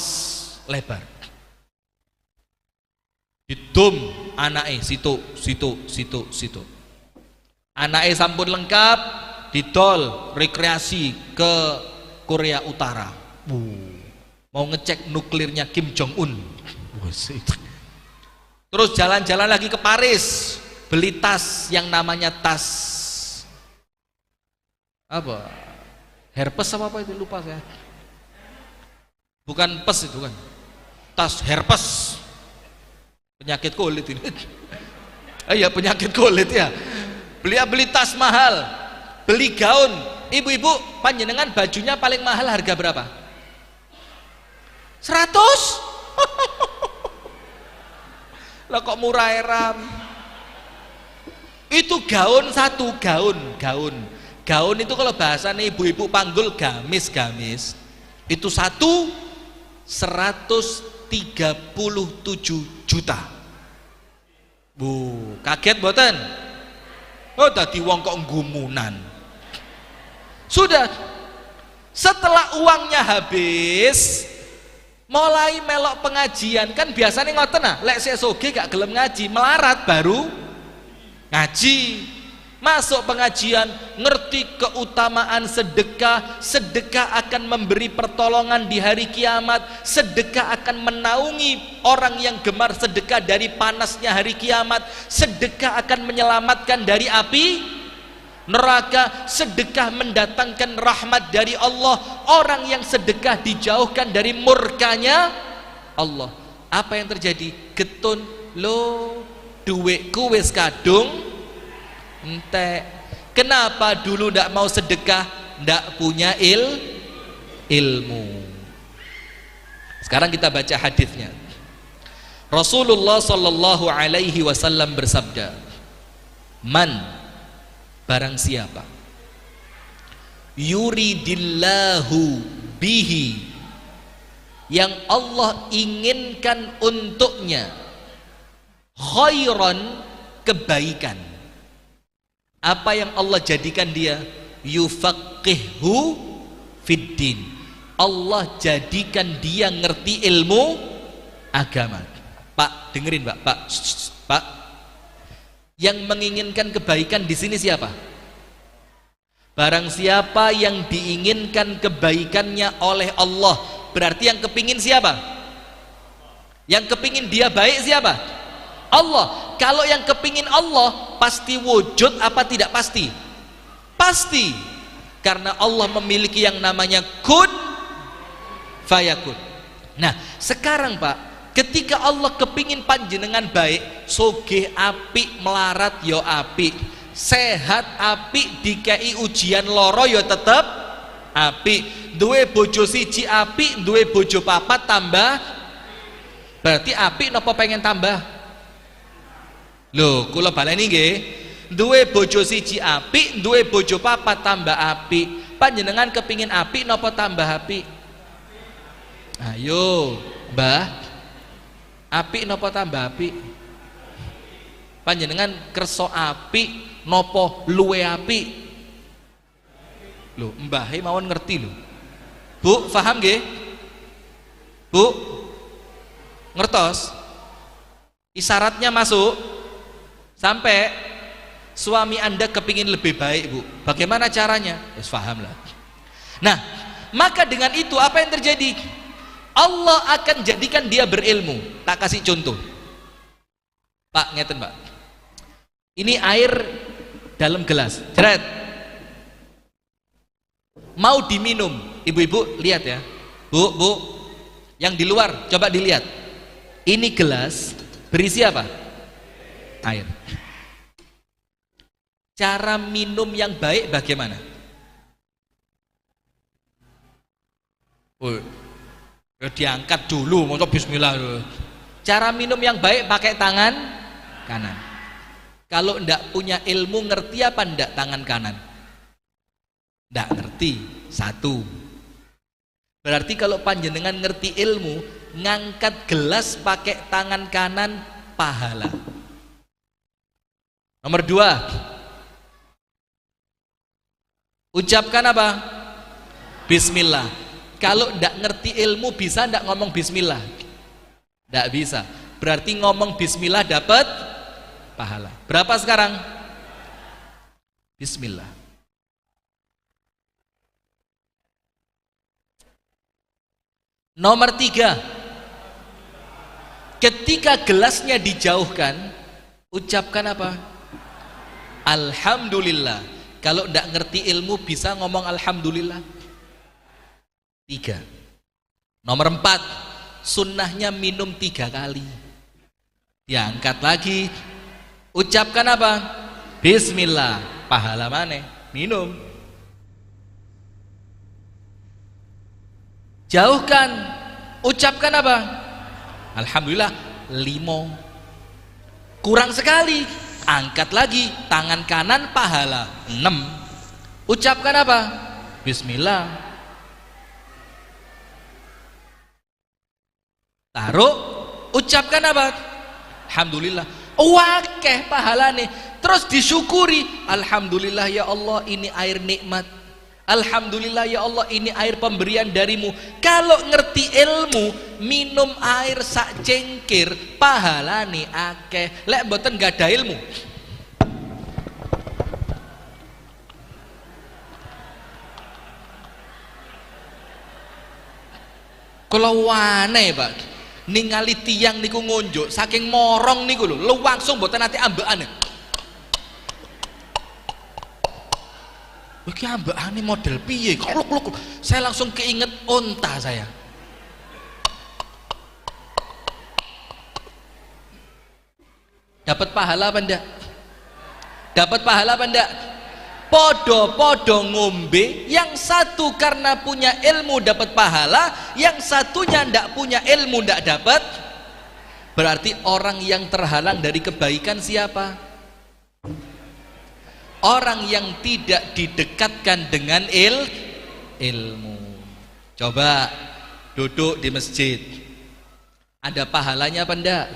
lebar. Didum anake situ. Anake sampun lengkap, didol rekreasi ke Korea Utara. Mau ngecek nuklirnya Kim Jong Un. Terus jalan-jalan lagi ke Paris, beli tas yang namanya tas apa? Herpes apa itu, lupa saya. Bukan pes itu kan. Tas herpes. Penyakit kulit ini. Iya, penyakit kulit ya. Beli tas mahal, beli gaun. Ibu-ibu, panjenengan bajunya paling mahal harga berapa? 100? Lah kok murah eram? Itu gaun satu, gaun itu kalau bahasanya ibu-ibu panggul gamis. Itu 137 juta. Kaget boten? Oh, tadi wong kok gumunan. Sudah, setelah uangnya habis, mulai melok pengajian. Kan biasanya ngoten nah, lek sesoge gak gelem ngaji, melarat baru ngaji. Masuk pengajian, ngerti keutamaan sedekah. Sedekah akan memberi pertolongan di hari kiamat. Sedekah akan menaungi orang yang gemar sedekah dari panasnya hari kiamat. Sedekah akan menyelamatkan dari api neraka. Sedekah mendatangkan rahmat dari Allah. Orang yang sedekah dijauhkan dari murkanya Allah. Apa yang terjadi? Getun lo duitku wis kadung entek. Kenapa dulu ndak mau sedekah? Ndak punya ilmu. Sekarang kita baca hadisnya. Rasulullah sallallahu alaihi wasallam bersabda, man, barang siapa, yuridillahu bihi, yang Allah inginkan untuknya, khairan, kebaikan. Apa yang Allah jadikan dia? Yufaqihhu fiddin. Allah jadikan dia ngerti ilmu agama. Pak, dengerin Pak. Pak. Yang menginginkan kebaikan di sini siapa? Barang siapa yang diinginkan kebaikannya oleh Allah, berarti yang kepingin siapa? Yang kepingin dia baik siapa? Allah. Kalau yang kepingin Allah pasti wujud apa tidak pasti? Pasti. Karena Allah memiliki yang namanya kun fayakun. Nah sekarang Pak, ketika Allah kepingin panjenengan baik, sogeh apik, melarat yo apik, sehat apik, dikei ujian loro yo tetep apik, duwe bojo siji apik, duwe bojo papat tambah, berarti apik nopo pengen tambah? Loh, kula baleni nggih. duwe bojo siji apik, duwe bojo papat tambah apik. Panjenengan kepingin apik napa tambah apik? Ayo, Mbah. Apik napa tambah apik? Panjenengan kersa apik napa luwe apik? Lho, mbahe mawon ngerti lho. Bu, paham nggih? Bu, ngertos? Isyaratnya masuk sampai suami Anda kepingin lebih baik, Bu. Bagaimana caranya? Ya, paham lah. Nah, maka dengan itu apa yang terjadi? Allah akan jadikan dia berilmu. Tak kasih contoh. Pak, ngeten, Pak. Ini air dalam gelas. Jeret. Mau diminum. Ibu-ibu lihat ya. Bu, Bu. Yang di luar coba dilihat. Ini gelas berisi apa? Air. Cara minum yang baik bagaimana? Oh, ya diangkat dulu, mau bismillah dulu. Cara minum yang baik pakai tangan kanan. Kalau ndak punya ilmu, ngerti apa ndak tangan kanan? Ndak ngerti. Satu. Berarti kalau panjenengan ngerti ilmu, ngangkat gelas pakai tangan kanan pahala. Nomor dua, ucapkan apa? Bismillah. Kalau ndak ngerti ilmu, bisa ndak ngomong bismillah? Ndak bisa. Berarti ngomong bismillah dapat pahala. Berapa sekarang? Bismillah. Nomor tiga, ketika gelasnya dijauhkan, ucapkan apa? Alhamdulillah. Kalau tidak ngerti ilmu, bisa ngomong alhamdulillah. Tiga. Nomor empat, sunnahnya minum 3 kali. Diangkat lagi, ucapkan apa? Bismillah. Pahala mana? Minum. Jauhkan, ucapkan apa? Alhamdulillah. 5. Kurang sekali, angkat lagi, tangan kanan pahala. 6. Ucapkan apa? Bismillah. Taruh, ucapkan apa? Alhamdulillah. Wakeh pahala nih. Terus disyukuri. Alhamdulillah ya Allah, ini air nikmat. Alhamdulillah ya Allah, ini air pemberian darimu. Kalau ngerti ilmu, minum air sak cengkir pahala nih akeh. Lek mboten gak ada ilmu, kalau wane Pak ningali tiang niku ngunjuk saking morong niku lho, langsung mboten nate ambekane. Iki ambekane model piye? Kluk. Saya langsung keinget onta saya. Dapat pahala apa ndak? Dapat pahala apa ndak? Podo-podo ngombe, yang satu karena punya ilmu dapat pahala, yang satunya ndak punya ilmu ndak dapat. Berarti orang yang terhalang dari kebaikan siapa? Orang yang tidak didekatkan dengan ilmu. Coba duduk di masjid, ada pahalanya apa enggak?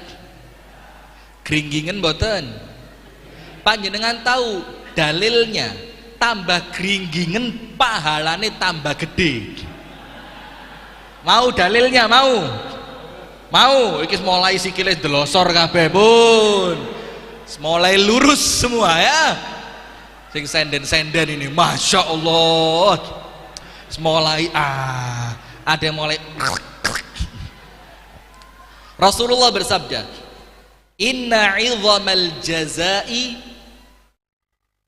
Gringgingen boten? Panjenengan tahu dalilnya, tambah gringgingen pahalane tambah gede. Mau dalilnya? Mau iki mulai sikile delosor kabeh pun, mulai lurus semua ya. Sing senden-senden ini, masya Allah, mulai ada yang mulai. Rasulullah bersabda, inna 'idhamal jazai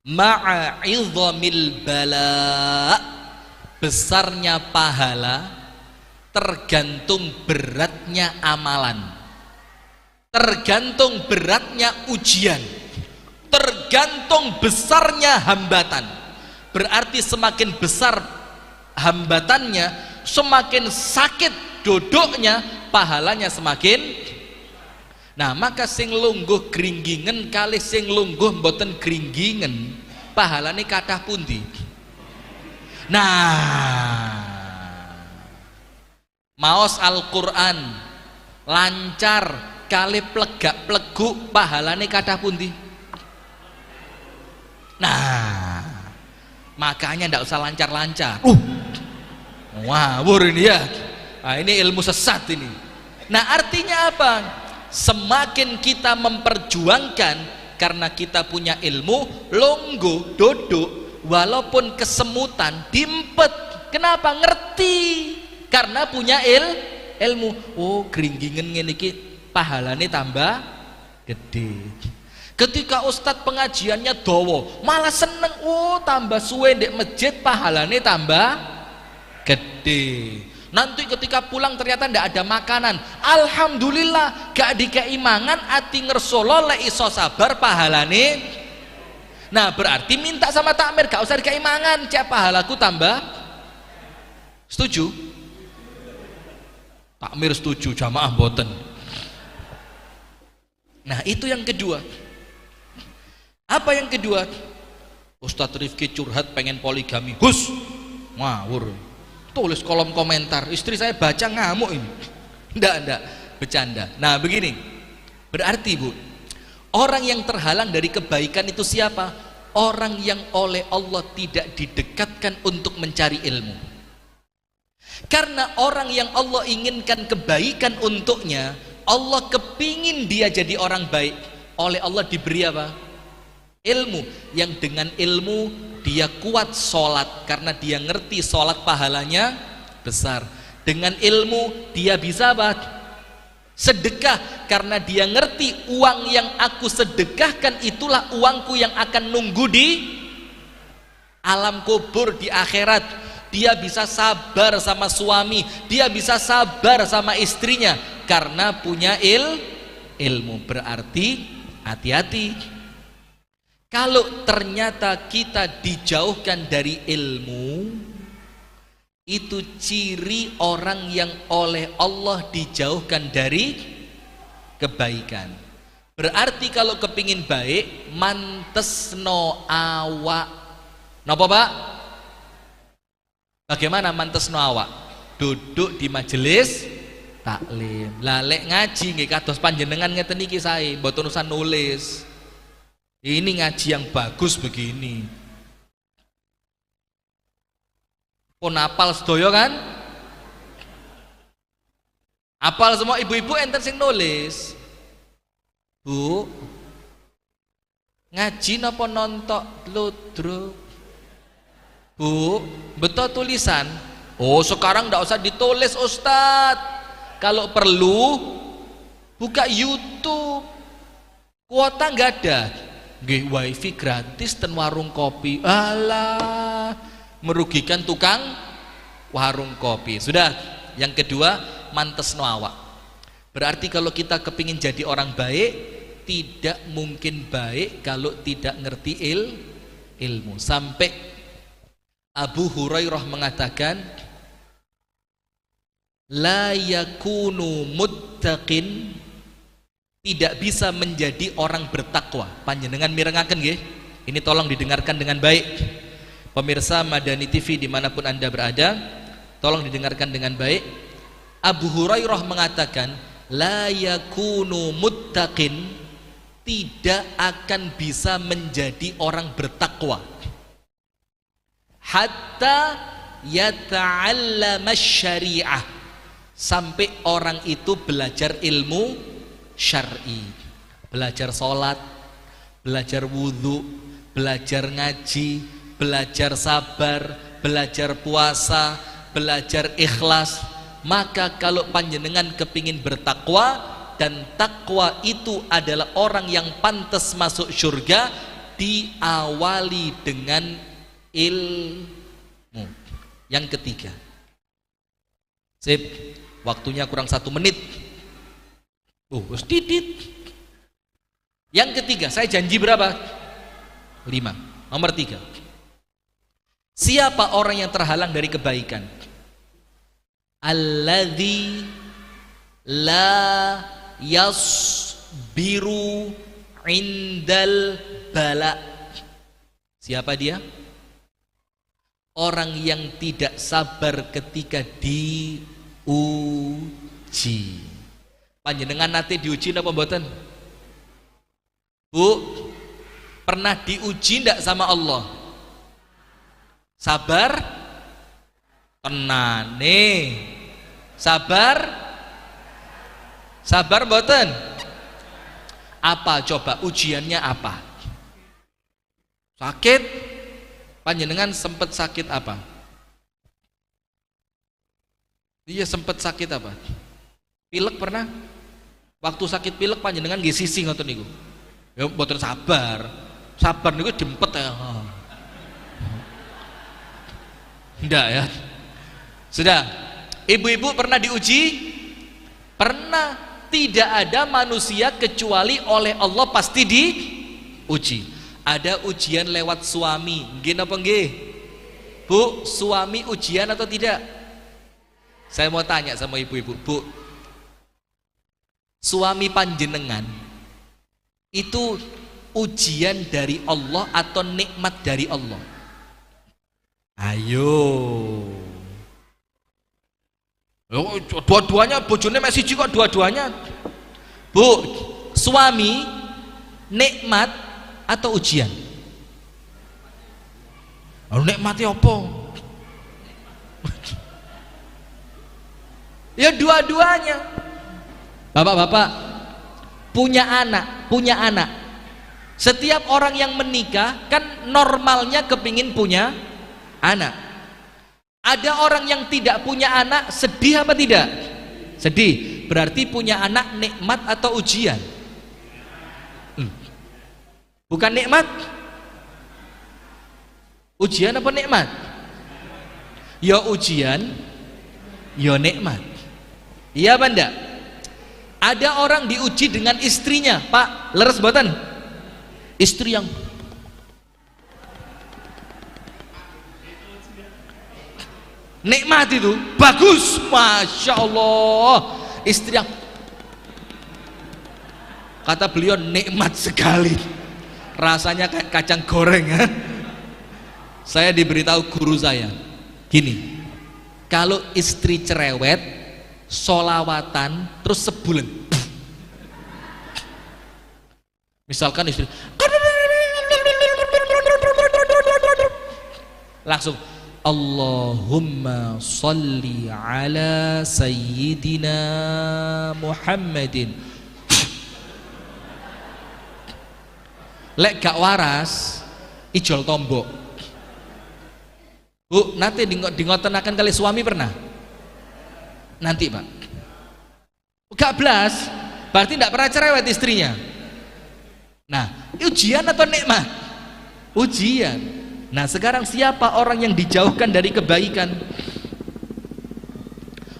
ma'a 'idhamil bala. Besarnya pahala tergantung beratnya amalan, tergantung beratnya ujian, tergantung besarnya hambatan. Berarti semakin besar hambatannya, semakin sakit duduknya, pahalanya semakin. Nah, maka sing lungguh gringgingen kalih sing lungguh mboten gringgingen, pahalane kathah pundi? Nah, maos Al-Qur'an lancar kalih plegak pleguk pahalane kathah pundi? Nah, makanya ndak usah lancar-lancar. Ngawur ini ya. Nah, ini ilmu sesat ini. Nah, artinya apa? Semakin kita memperjuangkan karena kita punya ilmu, longgo duduk walaupun kesemutan dimpet. Kenapa? Ngerti karena punya ilmu. Oh, gringgingen ngene iki pahalane tambah gede. Ketika ustadz pengajiannya dawa malah seneng, oh tambah suwe ndek masjid pahalane tambah gede. Nanti ketika pulang ternyata ndak ada makanan, alhamdulillah gak dikei mangan, ati ngersolo lek iso sabar pahalane. Nah, berarti minta sama takmir gak usah dikei mangan, cek pahalaku tambah. Setuju? Takmir setuju, jamaah boten. Nah, itu yang kedua. Apa yang kedua? Ustadz Rifki curhat pengen poligami. Hus, ngawur. Tulis kolom komentar, istri saya baca ngamuk ini. Enggak, bercanda. Nah, begini. Berarti, Bu, orang yang terhalang dari kebaikan itu siapa? Orang yang oleh Allah tidak didekatkan untuk mencari ilmu. Karena orang yang Allah inginkan kebaikan untuknya, Allah kepingin dia jadi orang baik, oleh Allah diberi apa? Ilmu. Yang dengan ilmu dia kuat sholat karena dia ngerti sholat pahalanya besar. Dengan ilmu dia bisa apa? Sedekah karena dia ngerti uang yang aku sedekahkan itulah uangku yang akan nunggu di alam kubur, di akhirat. Dia bisa sabar sama suami, dia bisa sabar sama istrinya karena punya ilmu. Berarti hati-hati. Kalau ternyata kita dijauhkan dari ilmu, itu ciri orang yang oleh Allah dijauhkan dari kebaikan. Berarti kalau kepingin baik, mantesno awak. Napa, Pak? Bagaimana mantesno awak? Duduk di majelis taklim. Lalek ngaji nggih kados panjenengan ngeten iki sae, mboten usah nulis. Ini ngaji yang bagus begini. Pun apal sedoyo kan? Apal semua ibu-ibu enten sing nulis. Bu, ngaji napa nontok ludruk? Bu, betul tulisan. Oh, sekarang ndak usah ditulis Ustadz. Kalau perlu buka YouTube. Kuota nggak ada. Nggih, wifi gratis dan warung kopi. Alah, merugikan tukang warung kopi. Sudah. Yang kedua, mantesno awak. Berarti kalau kita kepingin jadi orang baik, tidak mungkin baik kalau tidak ngerti ilmu. Sampai Abu Hurairah mengatakan, la yakunu muttaqin, tidak bisa menjadi orang bertakwa. Panjenengan mirengaken nggih. Ini tolong didengarkan dengan baik. Pemirsa Madani TV dimanapun Anda berada, tolong didengarkan dengan baik. Abu Hurairah mengatakan, la yakunu muttaqin, tidak akan bisa menjadi orang bertakwa hatta yata'allama syariah, sampai orang itu belajar ilmu syar'i, belajar sholat, belajar wudhu, belajar ngaji, belajar sabar, belajar puasa, belajar ikhlas. Maka kalau panjenengan kepingin bertakwa, dan takwa itu adalah orang yang pantas masuk surga, diawali dengan ilmu. Yang ketiga, sip, waktunya kurang 1 menit. Titit. Yang ketiga, saya janji berapa? 5. Nomor 3. Siapa orang yang terhalang dari kebaikan? Alladzi la wasbiru indal bala. Siapa dia? Orang yang tidak sabar ketika diuji. Panjenengan nate diuji napa mboten? Bu, pernah diuji ndak sama Allah? Sabar tenane. Sabar mboten? Apa coba ujiannya apa? Sakit? Panjenengan sempat sakit apa? Iya, sempat sakit apa? Pilek pernah? Waktu sakit pilek panjenengan nggih sisi ngoten niku. Ya mboten sabar. Sabar niku dempet ya. Ndak ya? Sudah. Ibu-ibu pernah diuji? Pernah. Tidak ada manusia kecuali oleh Allah pasti diuji. Ada ujian lewat suami. Nggih napa nggih? Bu, suami ujian atau tidak? Saya mau tanya sama ibu-ibu. Bu, suami panjenengan itu ujian dari Allah atau nikmat dari Allah? Ayo. Dua-duanya bojone mek siji kok dua-duanya. Bu, suami nikmat atau ujian? Lalu nikmatnya apa? Ya dua-duanya. Bapak-bapak punya anak. Setiap orang yang menikah kan normalnya kepingin punya anak. Ada orang yang tidak punya anak, sedih apa tidak? Sedih. Berarti punya anak nikmat atau ujian? Bukan nikmat? Ujian apa nikmat? Ya ujian, ya nikmat. Iya apa enggak? Ada orang diuji dengan istrinya, Pak, leres mboten? Istri yang nikmat itu, bagus, Masya Allah. Istri yang kata beliau nikmat sekali, rasanya kayak kacang goreng ya. Saya diberitahu guru saya gini, kalau istri cerewet solawatan terus sebulan, misalkan istri langsung Allahumma salli ala sayyidina Muhammadin, lek gak waras ijol tombok. Bu, nanti dingotenakan kali suami pernah? Nanti Pak gak belas, berarti tidak pernah cerewet istrinya. Nah, ujian atau nikmat? Ujian. Nah, sekarang siapa orang yang dijauhkan dari kebaikan?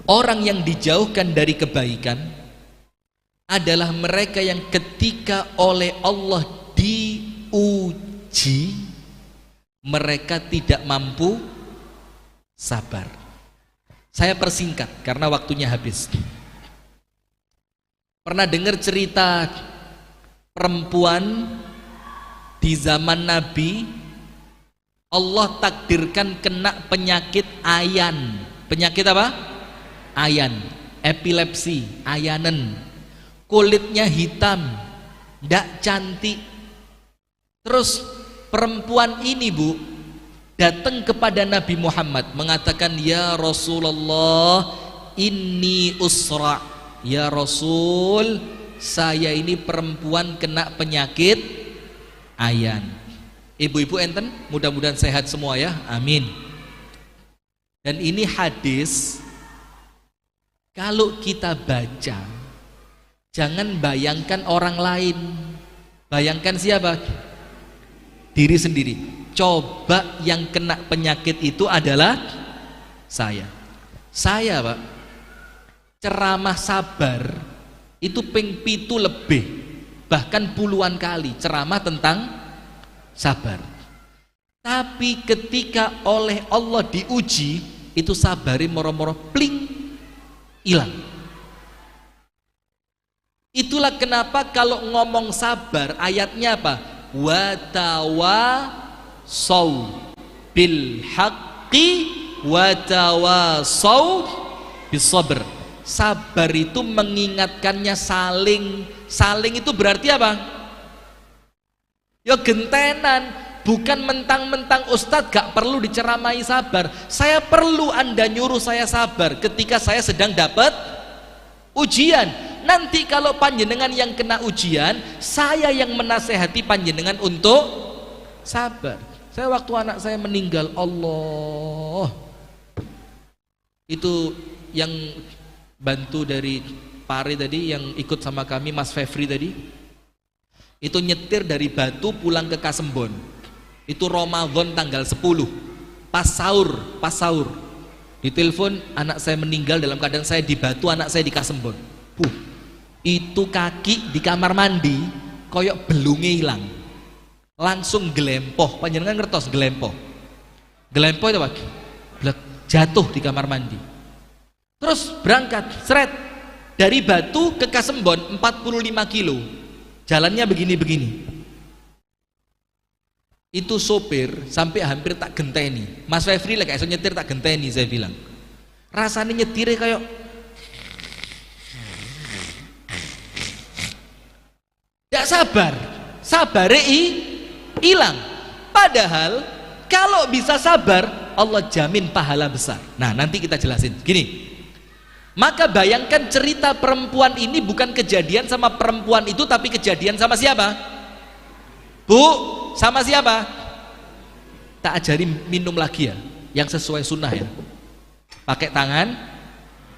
Orang yang dijauhkan dari kebaikan adalah mereka yang ketika oleh Allah diuji, mereka tidak mampu sabar. Saya persingkat karena waktunya habis. Pernah dengar cerita perempuan di zaman Nabi? Allah takdirkan kena penyakit ayan. Penyakit apa? Ayan, epilepsi, ayanen. Kulitnya hitam, ndak cantik. Terus perempuan ini, Bu, datang kepada Nabi Muhammad mengatakan, "Ya Rasulullah, inni usra." Ya Rasul, saya ini perempuan kena penyakit ayan. Ibu-ibu enten, mudah-mudahan sehat semua ya, amin. Dan ini hadis, kalau kita baca, jangan bayangkan orang lain, bayangkan siapa? Diri sendiri. Coba yang kena penyakit itu adalah saya. Saya, Pak, ceramah sabar itu ping pitu lebih, bahkan puluhan kali ceramah tentang sabar. Tapi ketika oleh Allah diuji, itu sabari moro-moro pling hilang. Itulah kenapa kalau ngomong sabar ayatnya apa? Watawasau bil haqqi watawasau bis sabr. Sabar itu mengingatkannya saling. Saling itu berarti apa? Ya gentenan, bukan mentang-mentang ustadz gak perlu diceramai sabar. Saya perlu Anda nyuruh saya sabar ketika saya sedang dapat ujian. Nanti kalau panjenengan yang kena ujian, saya yang menasehati panjenengan untuk sabar. Saya waktu anak saya meninggal, Allah, itu yang bantu dari Pare tadi, yang ikut sama kami, Mas Fevri tadi, itu nyetir dari Batu pulang ke Kasembon. Itu Ramadan tanggal 10, pas sahur ditelepon anak saya meninggal dalam keadaan saya di Batu, anak saya di Kasembon. Itu kaki di kamar mandi koyok belunge hilang, langsung gelempoh. Panjenengan ngertos gelempoh itu apa? Jatuh di kamar mandi. Terus berangkat seret dari Batu ke Kasembon 45 kilo, jalannya begini-begini. Itu sopir sampai hampir tak genteni. Mas Fevri lagi iso nyetir tak genteni, saya bilang. Rasanya nyetirnya kayak gak sabar, sabarnya hilang. Padahal kalau bisa sabar, Allah jamin pahala besar. Nah, nanti kita jelasin. Gini, maka bayangkan cerita perempuan ini bukan kejadian sama perempuan itu, tapi kejadian sama siapa? Bu, sama siapa? Tak ajari minum lagi ya, yang sesuai sunnah ya. Pakai tangan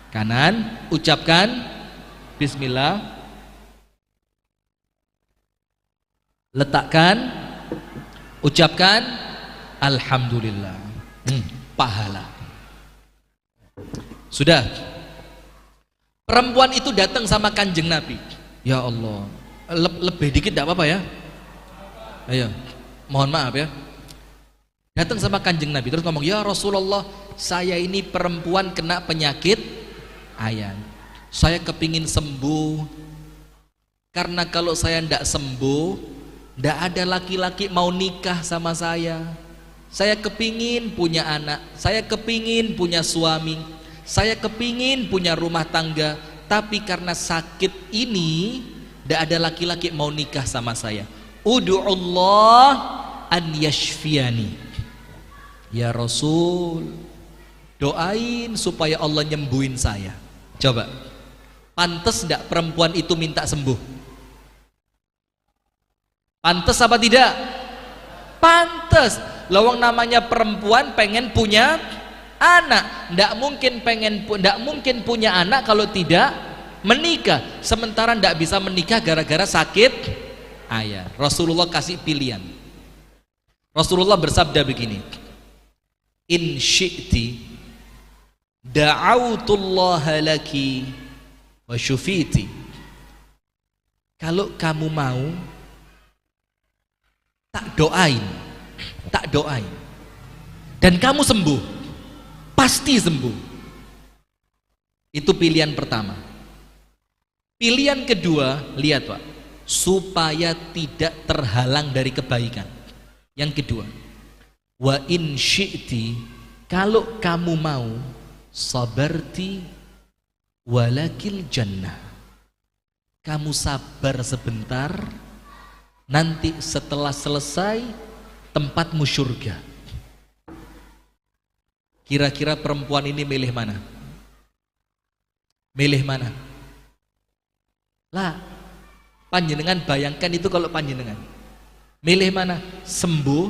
kanan, ucapkan Bismillah, letakkan, ucapkan Alhamdulillah. Pahala. Sudah. Perempuan itu datang sama Kanjeng Nabi. Ya Allah, lebih dikit tidak apa-apa ya. Ayo, mohon maaf ya. Datang sama Kanjeng Nabi terus ngomong, ya Rasulullah, saya ini perempuan kena penyakit ayan. Saya kepingin sembuh. Karena kalau saya tidak sembuh, tidak ada laki-laki mau nikah sama saya. Saya kepingin punya anak, saya kepingin punya suami, saya kepingin punya rumah tangga, tapi karena sakit ini tidak ada laki-laki mau nikah sama saya. Udu'ullah an yashfiyani. Ya Rasul, doain supaya Allah nyembuhin saya. Coba, pantas tidak perempuan itu minta sembuh? Pantas apa tidak? Pantas. Lawang namanya perempuan pengen punya anak, ndak mungkin punya anak kalau tidak menikah. Sementara ndak bisa menikah gara-gara sakit ayah. Rasulullah kasih pilihan. Rasulullah bersabda begini, in syi'ti da'autullaha laki wa syufiti. Kalau kamu mau, tak doain dan kamu sembuh, pasti sembuh. Itu pilihan pertama. Pilihan kedua, lihat Pak, supaya tidak terhalang dari kebaikan. Yang kedua, wa in syi'ti, kalau kamu mau, sabarti walakil jannah, kamu sabar sebentar, nanti setelah selesai tempatmu surga. Kira-kira perempuan ini milih mana? Milih mana? Lah, panjenengan bayangkan itu kalau panjenengan milih mana? Sembuh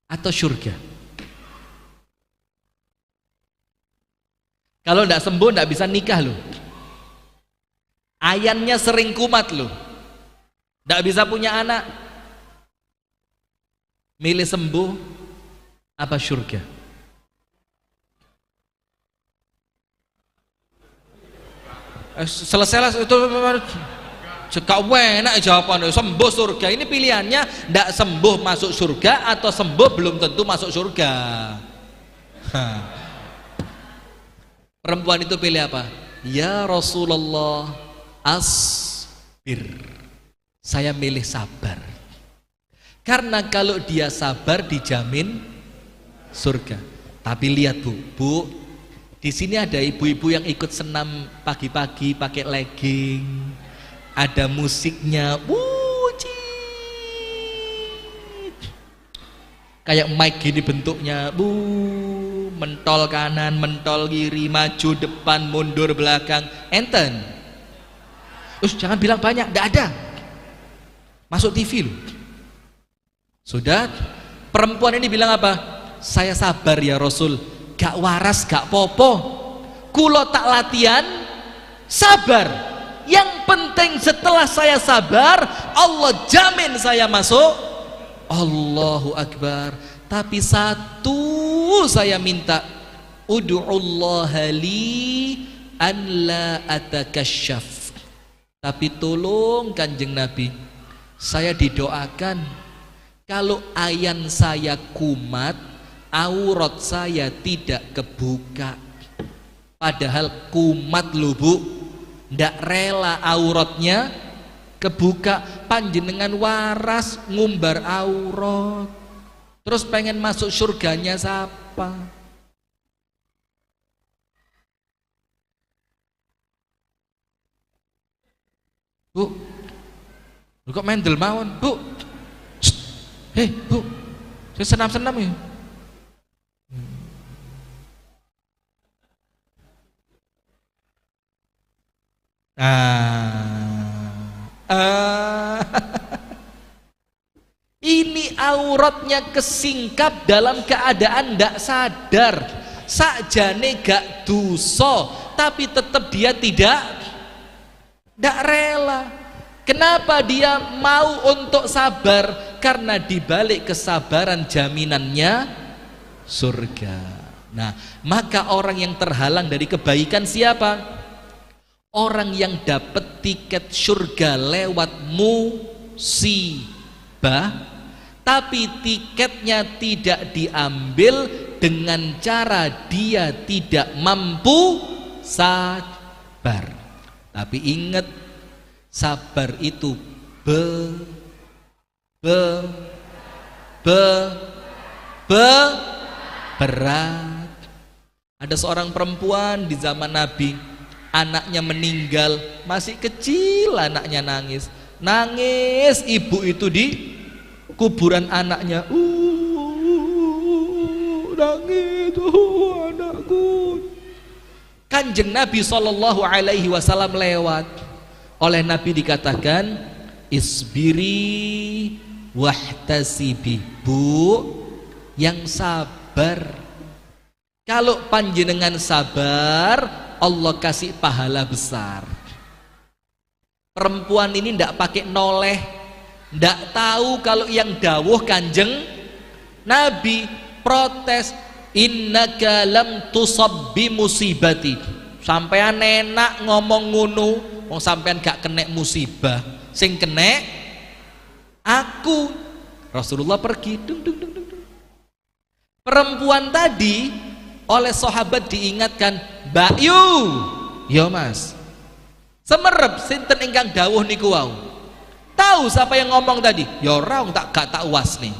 atau surga? Kalau tidak sembuh tidak bisa nikah loh. Ayannya sering kumat loh. Tidak bisa punya anak. Milih sembuh apa surga? Selesai itu cekak enak jawabannya, sembuh surga. Ini pilihannya, tidak sembuh masuk surga atau sembuh belum tentu masuk surga. Perempuan itu pilih apa? Ya Rasulullah, asbir. Saya milih sabar. Karena kalau dia sabar dijamin surga. Tapi lihat Bu, di sini ada ibu-ibu yang ikut senam pagi-pagi pakai legging, ada musiknya, kayak mic gini bentuknya, mentol kanan, mentol kiri, maju depan, mundur belakang, enten. Terus jangan bilang banyak, tidak ada. Masuk TV loh. Sudah, perempuan ini bilang apa? Saya sabar ya Rasul, gak waras gak popo, kulo tak latihan sabar. Yang penting setelah saya sabar, Allah jamin saya masuk. Allahu Akbar. Tapi satu saya minta, ud'ullaha li an la atakasyaf. Tapi tolong Kanjeng Nabi, saya didoakan kalau ayan saya kumat, aurat saya tidak kebuka. Padahal kumat lho Bu, ndak rela auratnya kebuka. Panjenengan waras ngumbar aurat, terus pengen masuk surganya siapa? Bu, lu kok mendel mawon Bu? Hei Bu, saya senam-senam ya. Ini auratnya kesingkap dalam keadaan ndak sadar, sakjane gak dosa, tapi tetap dia tidak rela. Kenapa dia mau untuk sabar? Karena dibalik kesabaran jaminannya surga. Nah, maka orang yang terhalang dari kebaikan siapa? Orang yang dapat tiket surga lewat musibah, tapi tiketnya tidak diambil dengan cara dia tidak mampu sabar. Tapi ingat, sabar itu berat. Ada seorang perempuan di zaman Nabi, anaknya meninggal, masih kecil anaknya nangis. Ibu itu di kuburan anaknya, nangis, anakku. Kanjeng Nabi SAW lewat. Oleh Nabi dikatakan, isbiri wahtasibi. Bu, yang sabar. Kalau panjenengan sabar, Allah kasih pahala besar. Perempuan ini ndak pakai noleh, ndak tahu kalau yang dawuh Kanjeng Nabi, protes, innaka lam tusab bi musibati. Sampean enak ngomong ngono, wong sampean gak kena musibah, sing kena aku. Rasulullah pergi. Perempuan tadi oleh sahabat diingatkan, Mbak Yu, yo Mas, semerep sinten ingkang dawuh niku wau. Tahu siapa yang ngomong tadi? Ya ora, gak tak uas nih.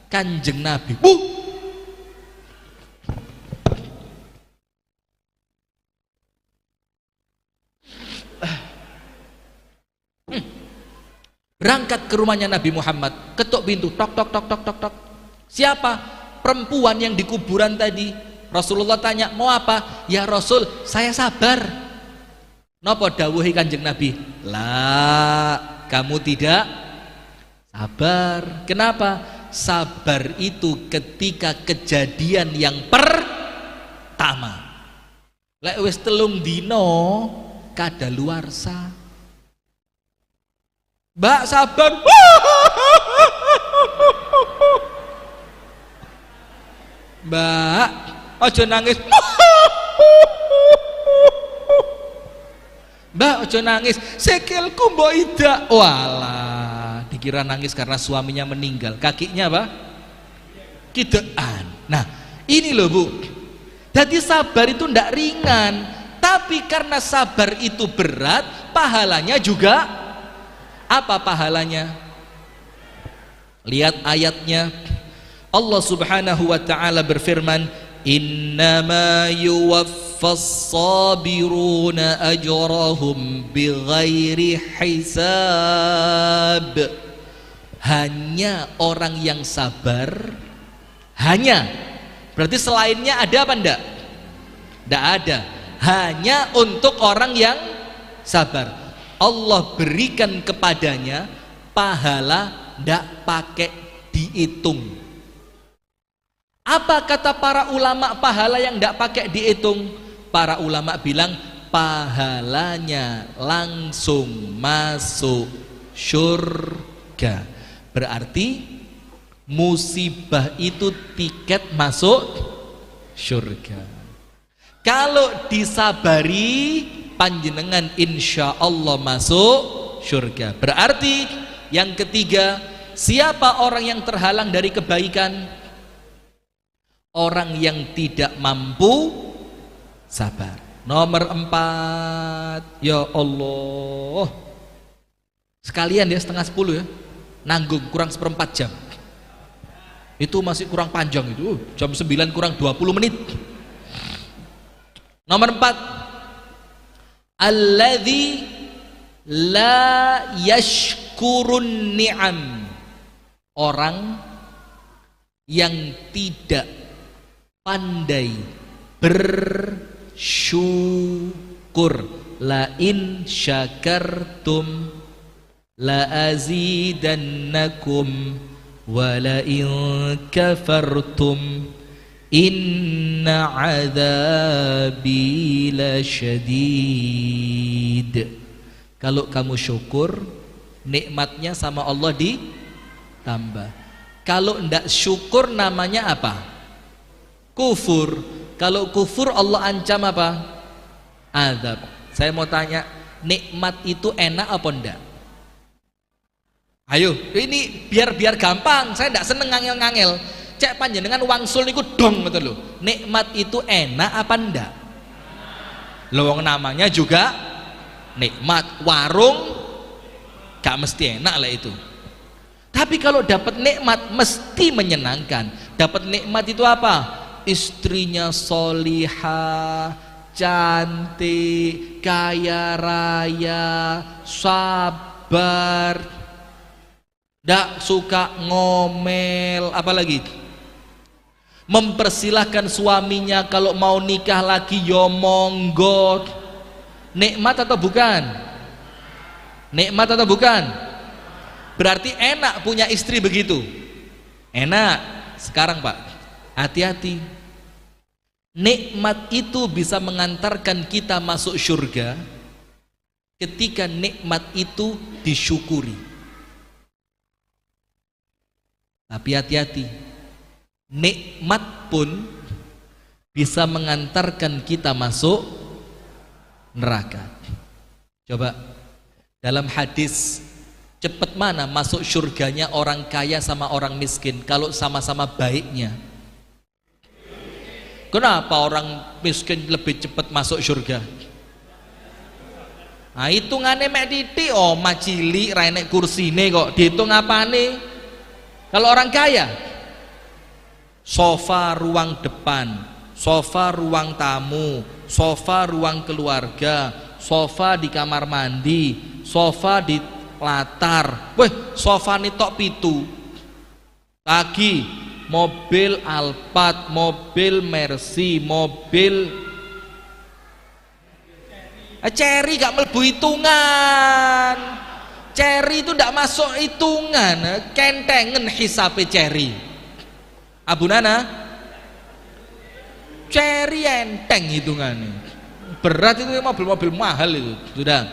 Kanjeng Nabi. Berangkat ke rumahnya Nabi Muhammad, ketuk pintu, tok tok tok tok tok tok. Siapa? Perempuan yang di kuburan tadi. Rasulullah tanya, mau apa? Ya Rasul, saya sabar. Napa dawuhi Kanjeng Nabi? Lah, kamu tidak sabar. Kenapa? Sabar itu ketika kejadian yang pertama. Lek wis telung dino kadaluarsa. Mbak sabar. Mbak, ojo nangis. Mbak, ojo nangis. Sikilku mbok idak. Walah, dikira nangis karena suaminya meninggal. Kakinya apa? Kidean. Nah, ini loh Bu. Jadi sabar itu ndak ringan. Tapi Tapi karena sabar itu berat, pahalanya juga apa pahalanya? Lihat ayatnya. Allah Subhanahu wa taala berfirman, "Innama yuwaffas sabiruna ajrahum bighairi hisab." Hanya orang yang sabar, hanya berarti selainnya ada apa enggak? Enggak ada. Hanya untuk orang yang sabar. Allah berikan kepadanya pahala enggak pakai dihitung. Apa kata para ulama pahala yang enggak pakai dihitung? Para ulama bilang pahalanya langsung masuk surga. Berarti musibah itu tiket masuk surga. Kalau disabari, panjenengan insya Allah masuk surga. Berarti yang ketiga, siapa orang yang terhalang dari kebaikan? Orang yang tidak mampu sabar. Nomor 4, ya Allah, sekalian ya, 9:30 ya, nanggung kurang 1/4 jam. Itu masih kurang panjang itu. Jam 9 kurang 20 menit. Nomor 4, alladzi la yashkurun ni'am. Orang yang tidak pandai bersyukur. La in syakartum la azidannakum wa la in kafartum inna adzabi lasyadid. Kalau kamu syukur, nikmatnya sama Allah ditambah. Kalau ndak syukur, namanya apa? Kufur. Kalau kufur, Allah ancam apa? Azab. Saya mau tanya, nikmat itu enak apa ndak? Ayo, ini biar gampang. Saya ndak seneng ngangel-ngangel. Cek panjenengan wangsul niku dong betul lho. Nikmat itu enak apa ndak? Lowong namanya juga nikmat. Warung gak mesti enak lah itu. Tapi kalau dapat nikmat mesti menyenangkan. Dapat nikmat itu apa? Istrinya solihah, cantik, kaya raya, sabar, ndak suka ngomel, apalagi mempersilahkan suaminya kalau mau nikah lagi yo monggo. Nikmat atau bukan? Nikmat atau bukan? Berarti enak punya istri begitu. Enak. Sekarang Pak, hati-hati. Nikmat itu bisa mengantarkan kita masuk surga ketika nikmat itu disyukuri. Tapi hati-hati. Nikmat pun bisa mengantarkan kita masuk neraka. Coba dalam hadis, cepat mana masuk surganya orang kaya sama orang miskin kalau sama-sama baiknya? Kenapa orang miskin lebih cepat masuk surga? Nah, hitungannya mek titik, oh macili renek kursine kok dihitung apane? Kalau orang kaya, sofa ruang depan, sofa ruang tamu, sofa ruang keluarga, sofa di kamar mandi, sofa di latar. Weh, sofa ini tok pitu. Lagi mobil Alphard, mobil Mercy, mobil Cherry gak mlebu hitungan. Cherry itu gak masuk hitungan. Kentengen hisabe Cherry. Abu Nana, Cherry enteng hitungannya. Berat itu mobil-mobil mahal itu. Sudah.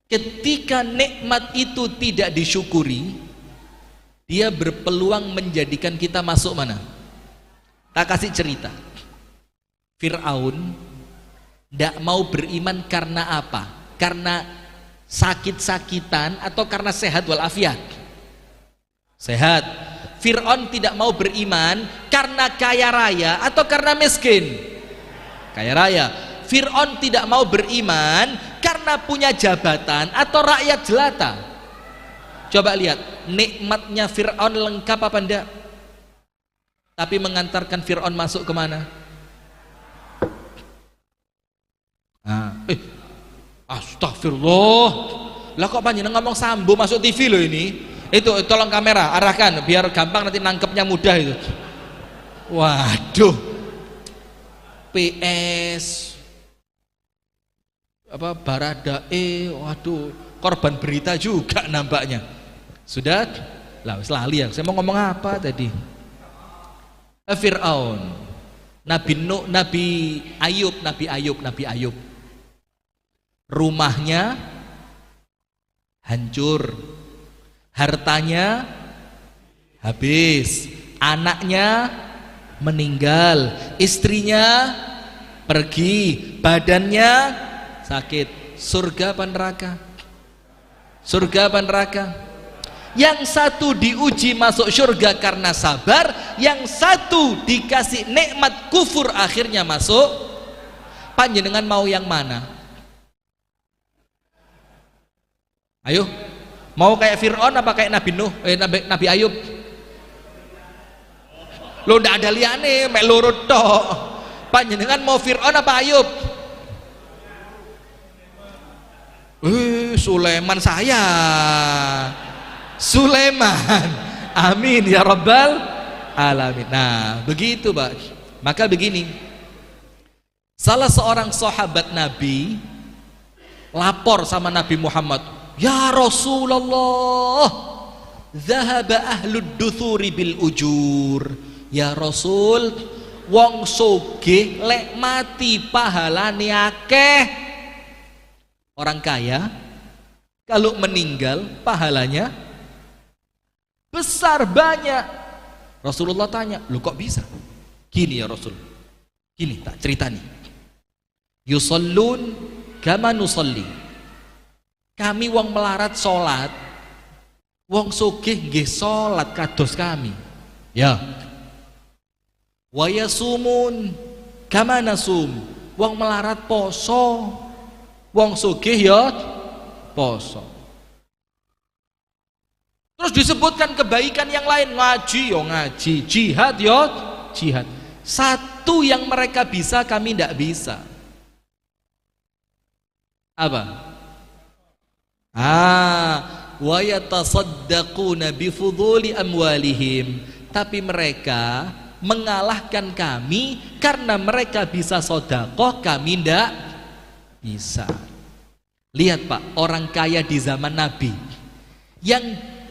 Ketika nikmat itu tidak disyukuri, dia berpeluang menjadikan kita masuk mana? Tak kasih cerita. Fir'aun tidak mau beriman karena apa? Karena sakit-sakitan atau karena sehat walafiat? Sehat. Fir'aun tidak mau beriman karena kaya raya atau karena miskin? Kaya raya. Fir'aun tidak mau beriman karena punya jabatan atau rakyat jelata? Coba lihat, nikmatnya Fir'aun lengkap apa enggak? Tapi mengantarkan Fir'aun masuk kemana? Astagfirullah. Lah kok panjenengan ngomong Sambo masuk TV loh ini? Itu tolong kamera arahkan biar gampang nanti nangkepnya mudah itu. Waduh. PS apa Baradae, waduh, korban berita juga nampaknya. Sudah? Lah selali ya. Saya mau ngomong apa tadi? Fir'aun. Nabi Nuh, Nabi Ayub. Rumahnya hancur, hartanya habis, anaknya meninggal, istrinya pergi, badannya sakit. Surga apa neraka? Surga apa neraka? Yang satu diuji masuk surga karena sabar, yang satu dikasih nikmat kufur akhirnya masuk. Panjenengan mau yang mana? Ayo, mau kayak Fir'aun apa kayak Nabi Nuh, Nabi Ayub? Lo ndak ada liane, mek loro tok. Panjenengan mau Fir'aun apa Ayub? Sulaiman saya. Sulaiman. Amin ya rabbal alamin. Nah, begitu, Pak. Maka begini. Salah seorang sahabat Nabi lapor sama Nabi Muhammad, "Ya Rasulullah, zahaba ahlud duthuri bil ujur." Ya Rasul, wong sugih lek mati pahalane akeh. Orang kaya kalau meninggal pahalanya besar banyak. Rasulullah tanya, "Lu kok bisa?" Gini ya Rasul. Gini tak cerita nih. Yusallun kama nusalli. Kami wong melarat sholat, wong sugih nggih sholat kados kami. Ya. Wa yasumun kama nasum. Wong melarat poso, wong sugih ya poso. Terus disebutkan kebaikan yang lain, ngaji ya ngaji, jihad ya jihad. Satu yang mereka bisa kami tidak bisa. Apa? Wa yatasaddaquna bifuduli amwalihim. Tapi mereka mengalahkan kami karena mereka bisa sedekah, kami tidak bisa. Lihat Pak, orang kaya di zaman Nabi yang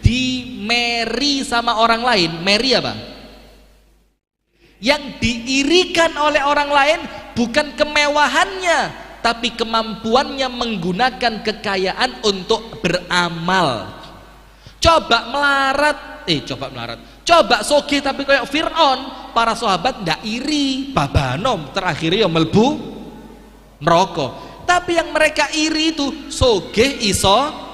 di-marry sama orang lain, marry apa? Yang diirikan oleh orang lain bukan kemewahannya, tapi kemampuannya menggunakan kekayaan untuk beramal. Coba melarat, coba sogih tapi kayak Fir'aun, para sahabat ndak iri, babanom terakhirnya yang melbu neraka. Tapi yang mereka iri itu sogih iso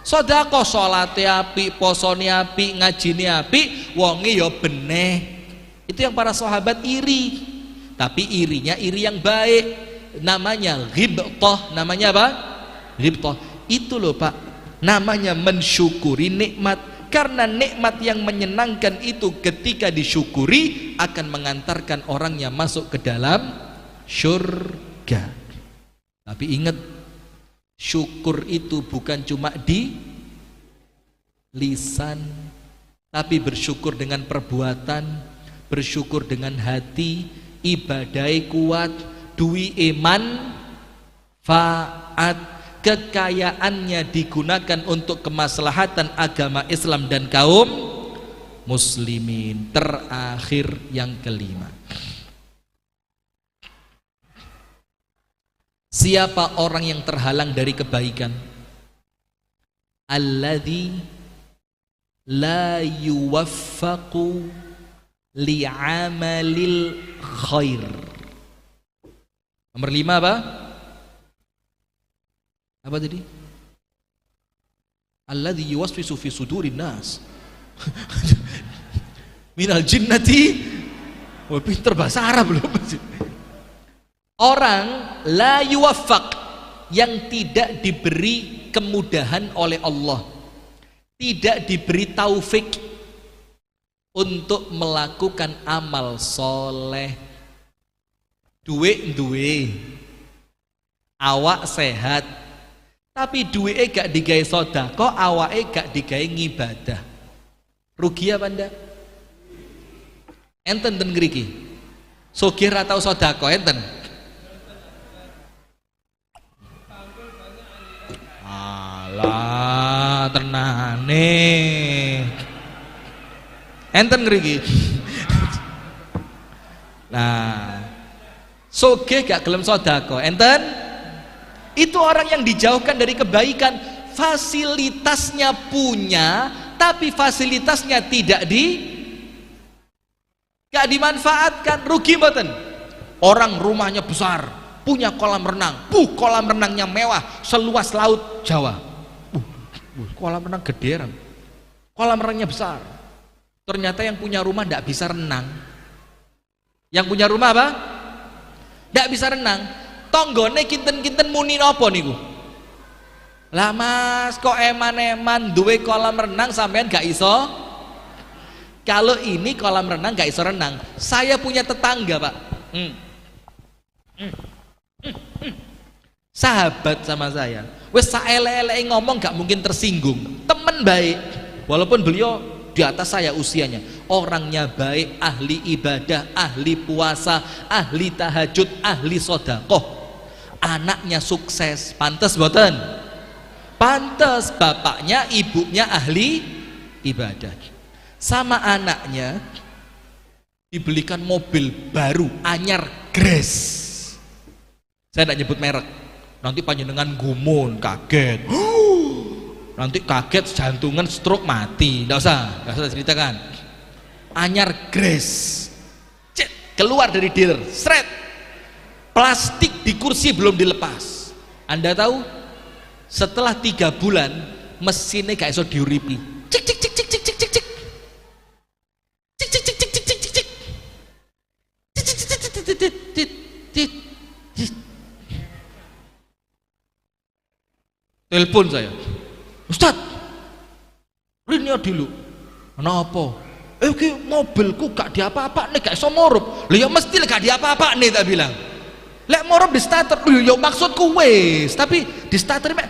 sedekah, salate apik, posone apik, ngajine apik, wonge ya beneh. Itu yang para sahabat iri. Tapi irinya iri yang baik. Namanya ghibthah. Namanya apa? Ghibthah. Itu loh Pak, namanya mensyukuri nikmat. Karena nikmat yang menyenangkan itu ketika disyukuri akan mengantarkan orangnya masuk ke dalam syurga. Tapi ingat, syukur itu bukan cuma di lisan, tapi bersyukur dengan perbuatan, bersyukur dengan hati, ibadai kuat, duwi iman, faat, kekayaannya digunakan untuk kemaslahatan agama Islam dan kaum muslimin. Terakhir yang kelima, siapa orang yang terhalang dari kebaikan? Alladzi la yuwaffaqu li'amalil khair. Nomor 5 apa? Apa tadi? Alladzi yuwaswisu fi sudurin nas minal jinnati. Wah, pinter bahasa Arab belum? Orang la yuwaffaq, yang tidak diberi kemudahan oleh Allah, tidak diberi taufik untuk melakukan amal soleh. Duwe awak sehat, tapi duwe gak digawe sedekah, awake gak digawe ngibadah. Rugi apa ndak? Enten ten ngriki. Sugih ra tau sedekah enten. Alah tenane. Enten ngriki. Nah, sugih gak gelem sedekah enten. Itu orang yang dijauhkan dari kebaikan. Fasilitasnya punya, tapi fasilitasnya gak dimanfaatkan. Rugi mboten? Orang rumahnya besar, punya kolam renang, kolam renangnya mewah, seluas laut Jawa. Kolam renang gede, kolam renangnya besar. Ternyata yang punya rumah ndak bisa renang. Yang punya rumah apa? Ndak bisa renang. Tonggone kinten-kinten muni napa niku? Lah Mas, kok eman-eman duwe kolam renang sampean gak iso? Kalau ini kolam renang gak iso renang. Saya punya tetangga, Pak. Sahabat sama saya. Wes saele-ele ngomong gak mungkin tersinggung. Temen baik. Walaupun beliau di atas saya usianya. Orangnya baik, ahli ibadah, ahli puasa, ahli tahajud, ahli sedekah. Anaknya sukses. Pantes mboten? Pantes, bapaknya ibunya ahli ibadah. Sama anaknya dibelikan mobil baru anyar gres. Saya tidak nyebut merek, nanti panjenengan gumun kaget. Nanti kaget jantungan stroke mati. Nggak usah ceritakan. Anyar gres. Keluar dari dealer, seret. Plastik di kursi belum dilepas. Anda tahu? Setelah 3 bulan mesinnya gak iso diuripi. Cik cik cik cik cik cik cik cik cik cik cik cik cik cik cik cik. Telepon saya, Ustadz, ini dulu. Kenapa? Mobilku gak diapa-apa nih, gak iso morup. Lah ya mesti gak diapa-apa nih, tak bilang. Lek morup di starter, ya maksudku wes, tapi di starter mek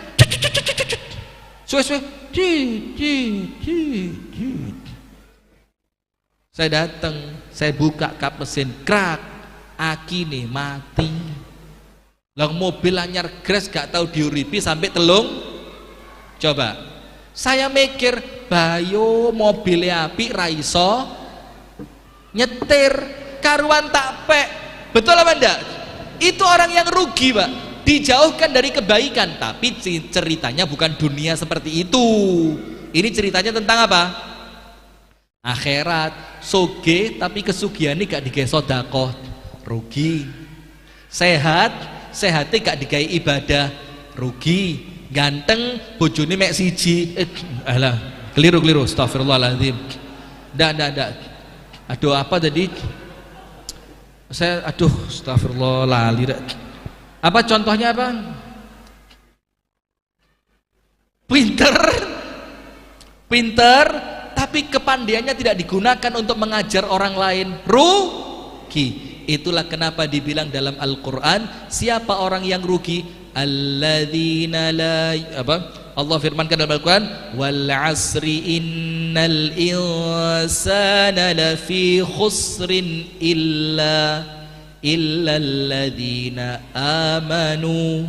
suwe-suwe. Saya datang, saya buka kap mesin, krak, aki nih mati. Lah mobil anyar gres gak tahu diuripi sampai telung. Coba, saya mikir, bayo mobilnya api raiso nyetir karuan tak pek. Betul apa enggak? Itu orang yang rugi, Pak. Dijauhkan dari kebaikan. Tapi ceritanya bukan dunia seperti itu. Ini ceritanya tentang apa? Akhirat. Soge tapi kesugihan ini gak digawe sedekah, rugi. Sehatnya gak digawe ibadah, rugi. Ganteng bojone mek siji. Alah, keliru. Astagfirullahaladzim. Ndak. Aduh, apa tadi? Astagfirullah, lali. Apa contohnya apa? Pinter, tapi kepandaiannya tidak digunakan untuk mengajar orang lain, rugi. Itulah kenapa dibilang dalam Al-Quran, siapa orang yang rugi? Alladzina la Allah firmankan dalam Al-Quran, wal asri innal insana lafi khusrin illa alladzina amanu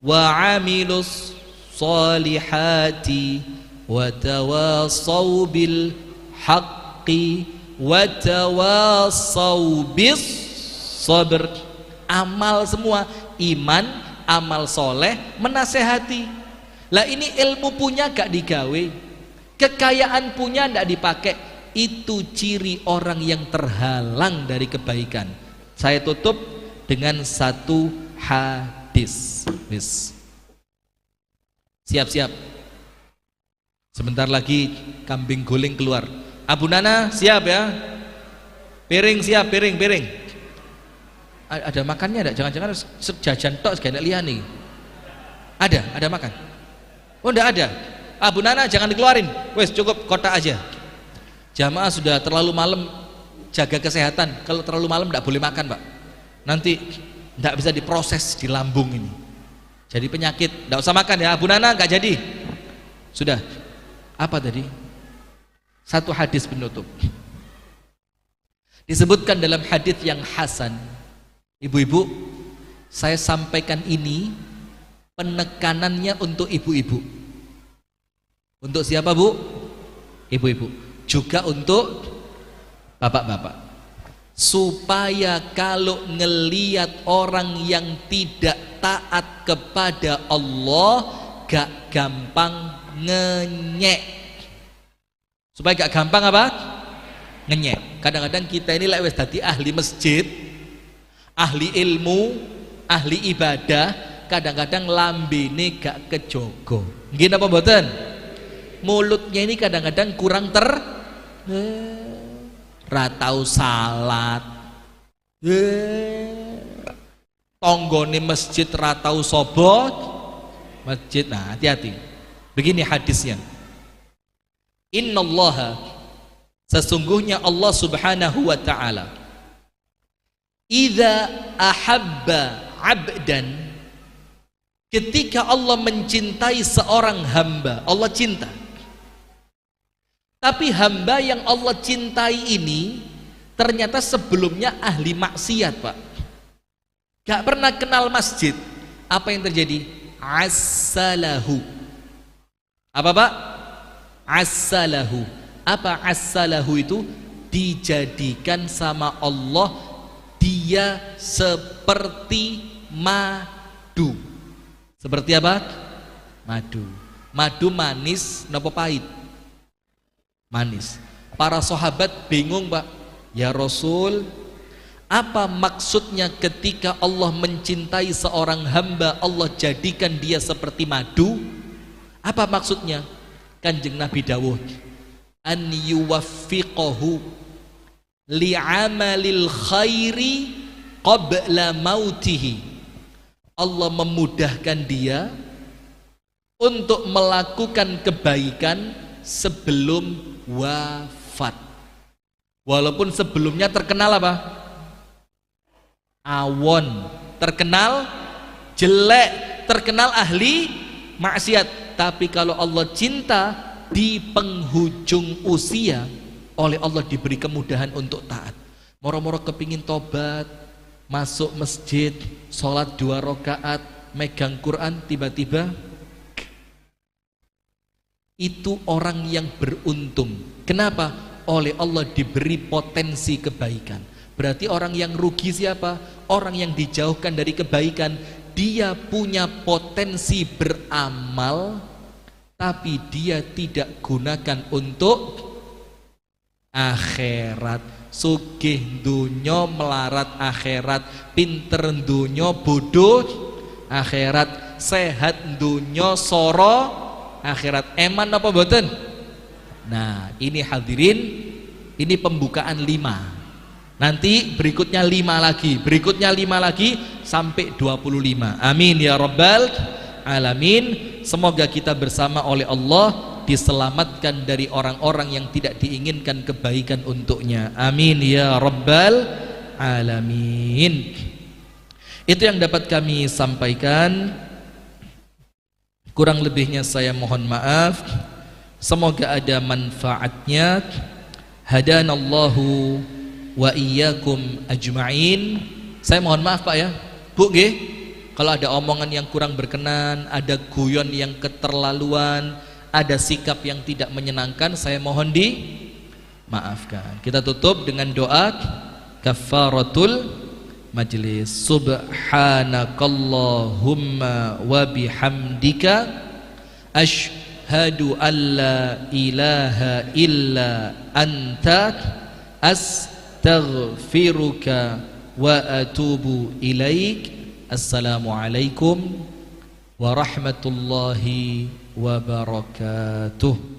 wa amilus salihati wa tawasaw bil haqqi wa tawasaw bis sabr. Amal semua, iman, amal soleh, menasehati. Lah ini ilmu punya gak digawe, kekayaan punya gak dipakai. Itu ciri orang yang terhalang dari kebaikan. Saya tutup dengan satu hadis. Siap-siap, sebentar lagi kambing guling keluar. Abu Nana siap ya? Piring siap, piring. Ada makannya enggak? Jangan-jangan jajan tok segala liyane. Ada makan. Oh enggak ada. Bu Nana jangan dikeluarin. Wes cukup kotak aja. Jamaah sudah terlalu malam, jaga kesehatan. Kalau terlalu malam enggak boleh makan, Pak. Nanti enggak bisa diproses di lambung ini. Jadi penyakit. Enggak usah makan ya. Bu Nana enggak jadi. Sudah. Apa tadi? Satu hadis penutup. Disebutkan dalam hadis yang hasan. Ibu-ibu, saya sampaikan ini penekanannya untuk ibu-ibu. Untuk siapa, Bu? Ibu-ibu. Juga untuk bapak-bapak. Supaya kalau ngeliat orang yang tidak taat kepada Allah gak gampang ngenyek. Supaya gak gampang apa? Ngenyek. Kadang-kadang kita ini lek wis dadi ahli masjid, ahli ilmu, ahli ibadah, kadang-kadang lambene gak kejogo. Nggih napa mboten? Mulutnya ini kadang-kadang kurang ratau salat. Tonggone masjid ratau sobot masjid. Nah, hati-hati. Begini hadisnya. Innallaha, sesungguhnya Allah Subhanahu wa ta'ala, idza ahabba 'abdan, ketika Allah mencintai seorang hamba, Allah cinta. Tapi hamba yang Allah cintai ini ternyata sebelumnya ahli maksiat, Pak. Gak pernah kenal masjid. Apa yang terjadi? Assalahu. Apa, Pak? Assalahu. Apa assalahu itu? Dijadikan sama Allah dia seperti madu. Seperti apa? Madu. Madu manis napa pahit? Manis. Para sahabat bingung, Pak. Ya Rasul, apa maksudnya ketika Allah mencintai seorang hamba, Allah jadikan dia seperti madu? Apa maksudnya? Kanjeng Nabi dawuh, an yuwaffiqahu li'amalil khairi qabla mautihi. Allah memudahkan dia untuk melakukan kebaikan sebelum wafat. Walaupun sebelumnya terkenal apa? Awon, terkenal jelek, terkenal ahli maksiat. Tapi kalau Allah cinta, di penghujung usia oleh Allah diberi kemudahan untuk taat. Moro-moro kepingin tobat, masuk masjid, sholat 2 rakaat, megang Quran, tiba-tiba itu orang yang beruntung. Kenapa? Oleh Allah diberi potensi kebaikan. Berarti orang yang rugi siapa? Orang yang dijauhkan dari kebaikan. Dia punya potensi beramal, tapi dia tidak gunakan untuk akhirat. Sugih dunya melarat akhirat, pinter dunya bodoh akhirat, sehat dunya soro akhirat. Eman apa mboten? Nah, ini hadirin, ini pembukaan 5. Nanti berikutnya 5 lagi, berikutnya 5 lagi sampai 25. Amin ya rabbal alamin. Semoga kita bersama oleh Allah diselamatkan dari orang-orang yang tidak diinginkan kebaikan untuknya. Amin ya rabbal alamin. Itu yang dapat kami sampaikan. Kurang lebihnya saya mohon maaf. Semoga ada manfaatnya. Hadanallahu wa iyyakum ajma'in. Saya mohon maaf Pak ya, Bu nggih, kalau ada omongan yang kurang berkenan, ada guyon yang keterlaluan, ada sikap yang tidak menyenangkan, saya mohon dimaafkan. Kita tutup dengan doa kafaratul majlis. Subhanakallahumma wa bihamdika asyhadu an la ilaha illa anta astaghfiruka wa atubu ilaik. Assalamualaikum warahmatullahi wabarakatuh.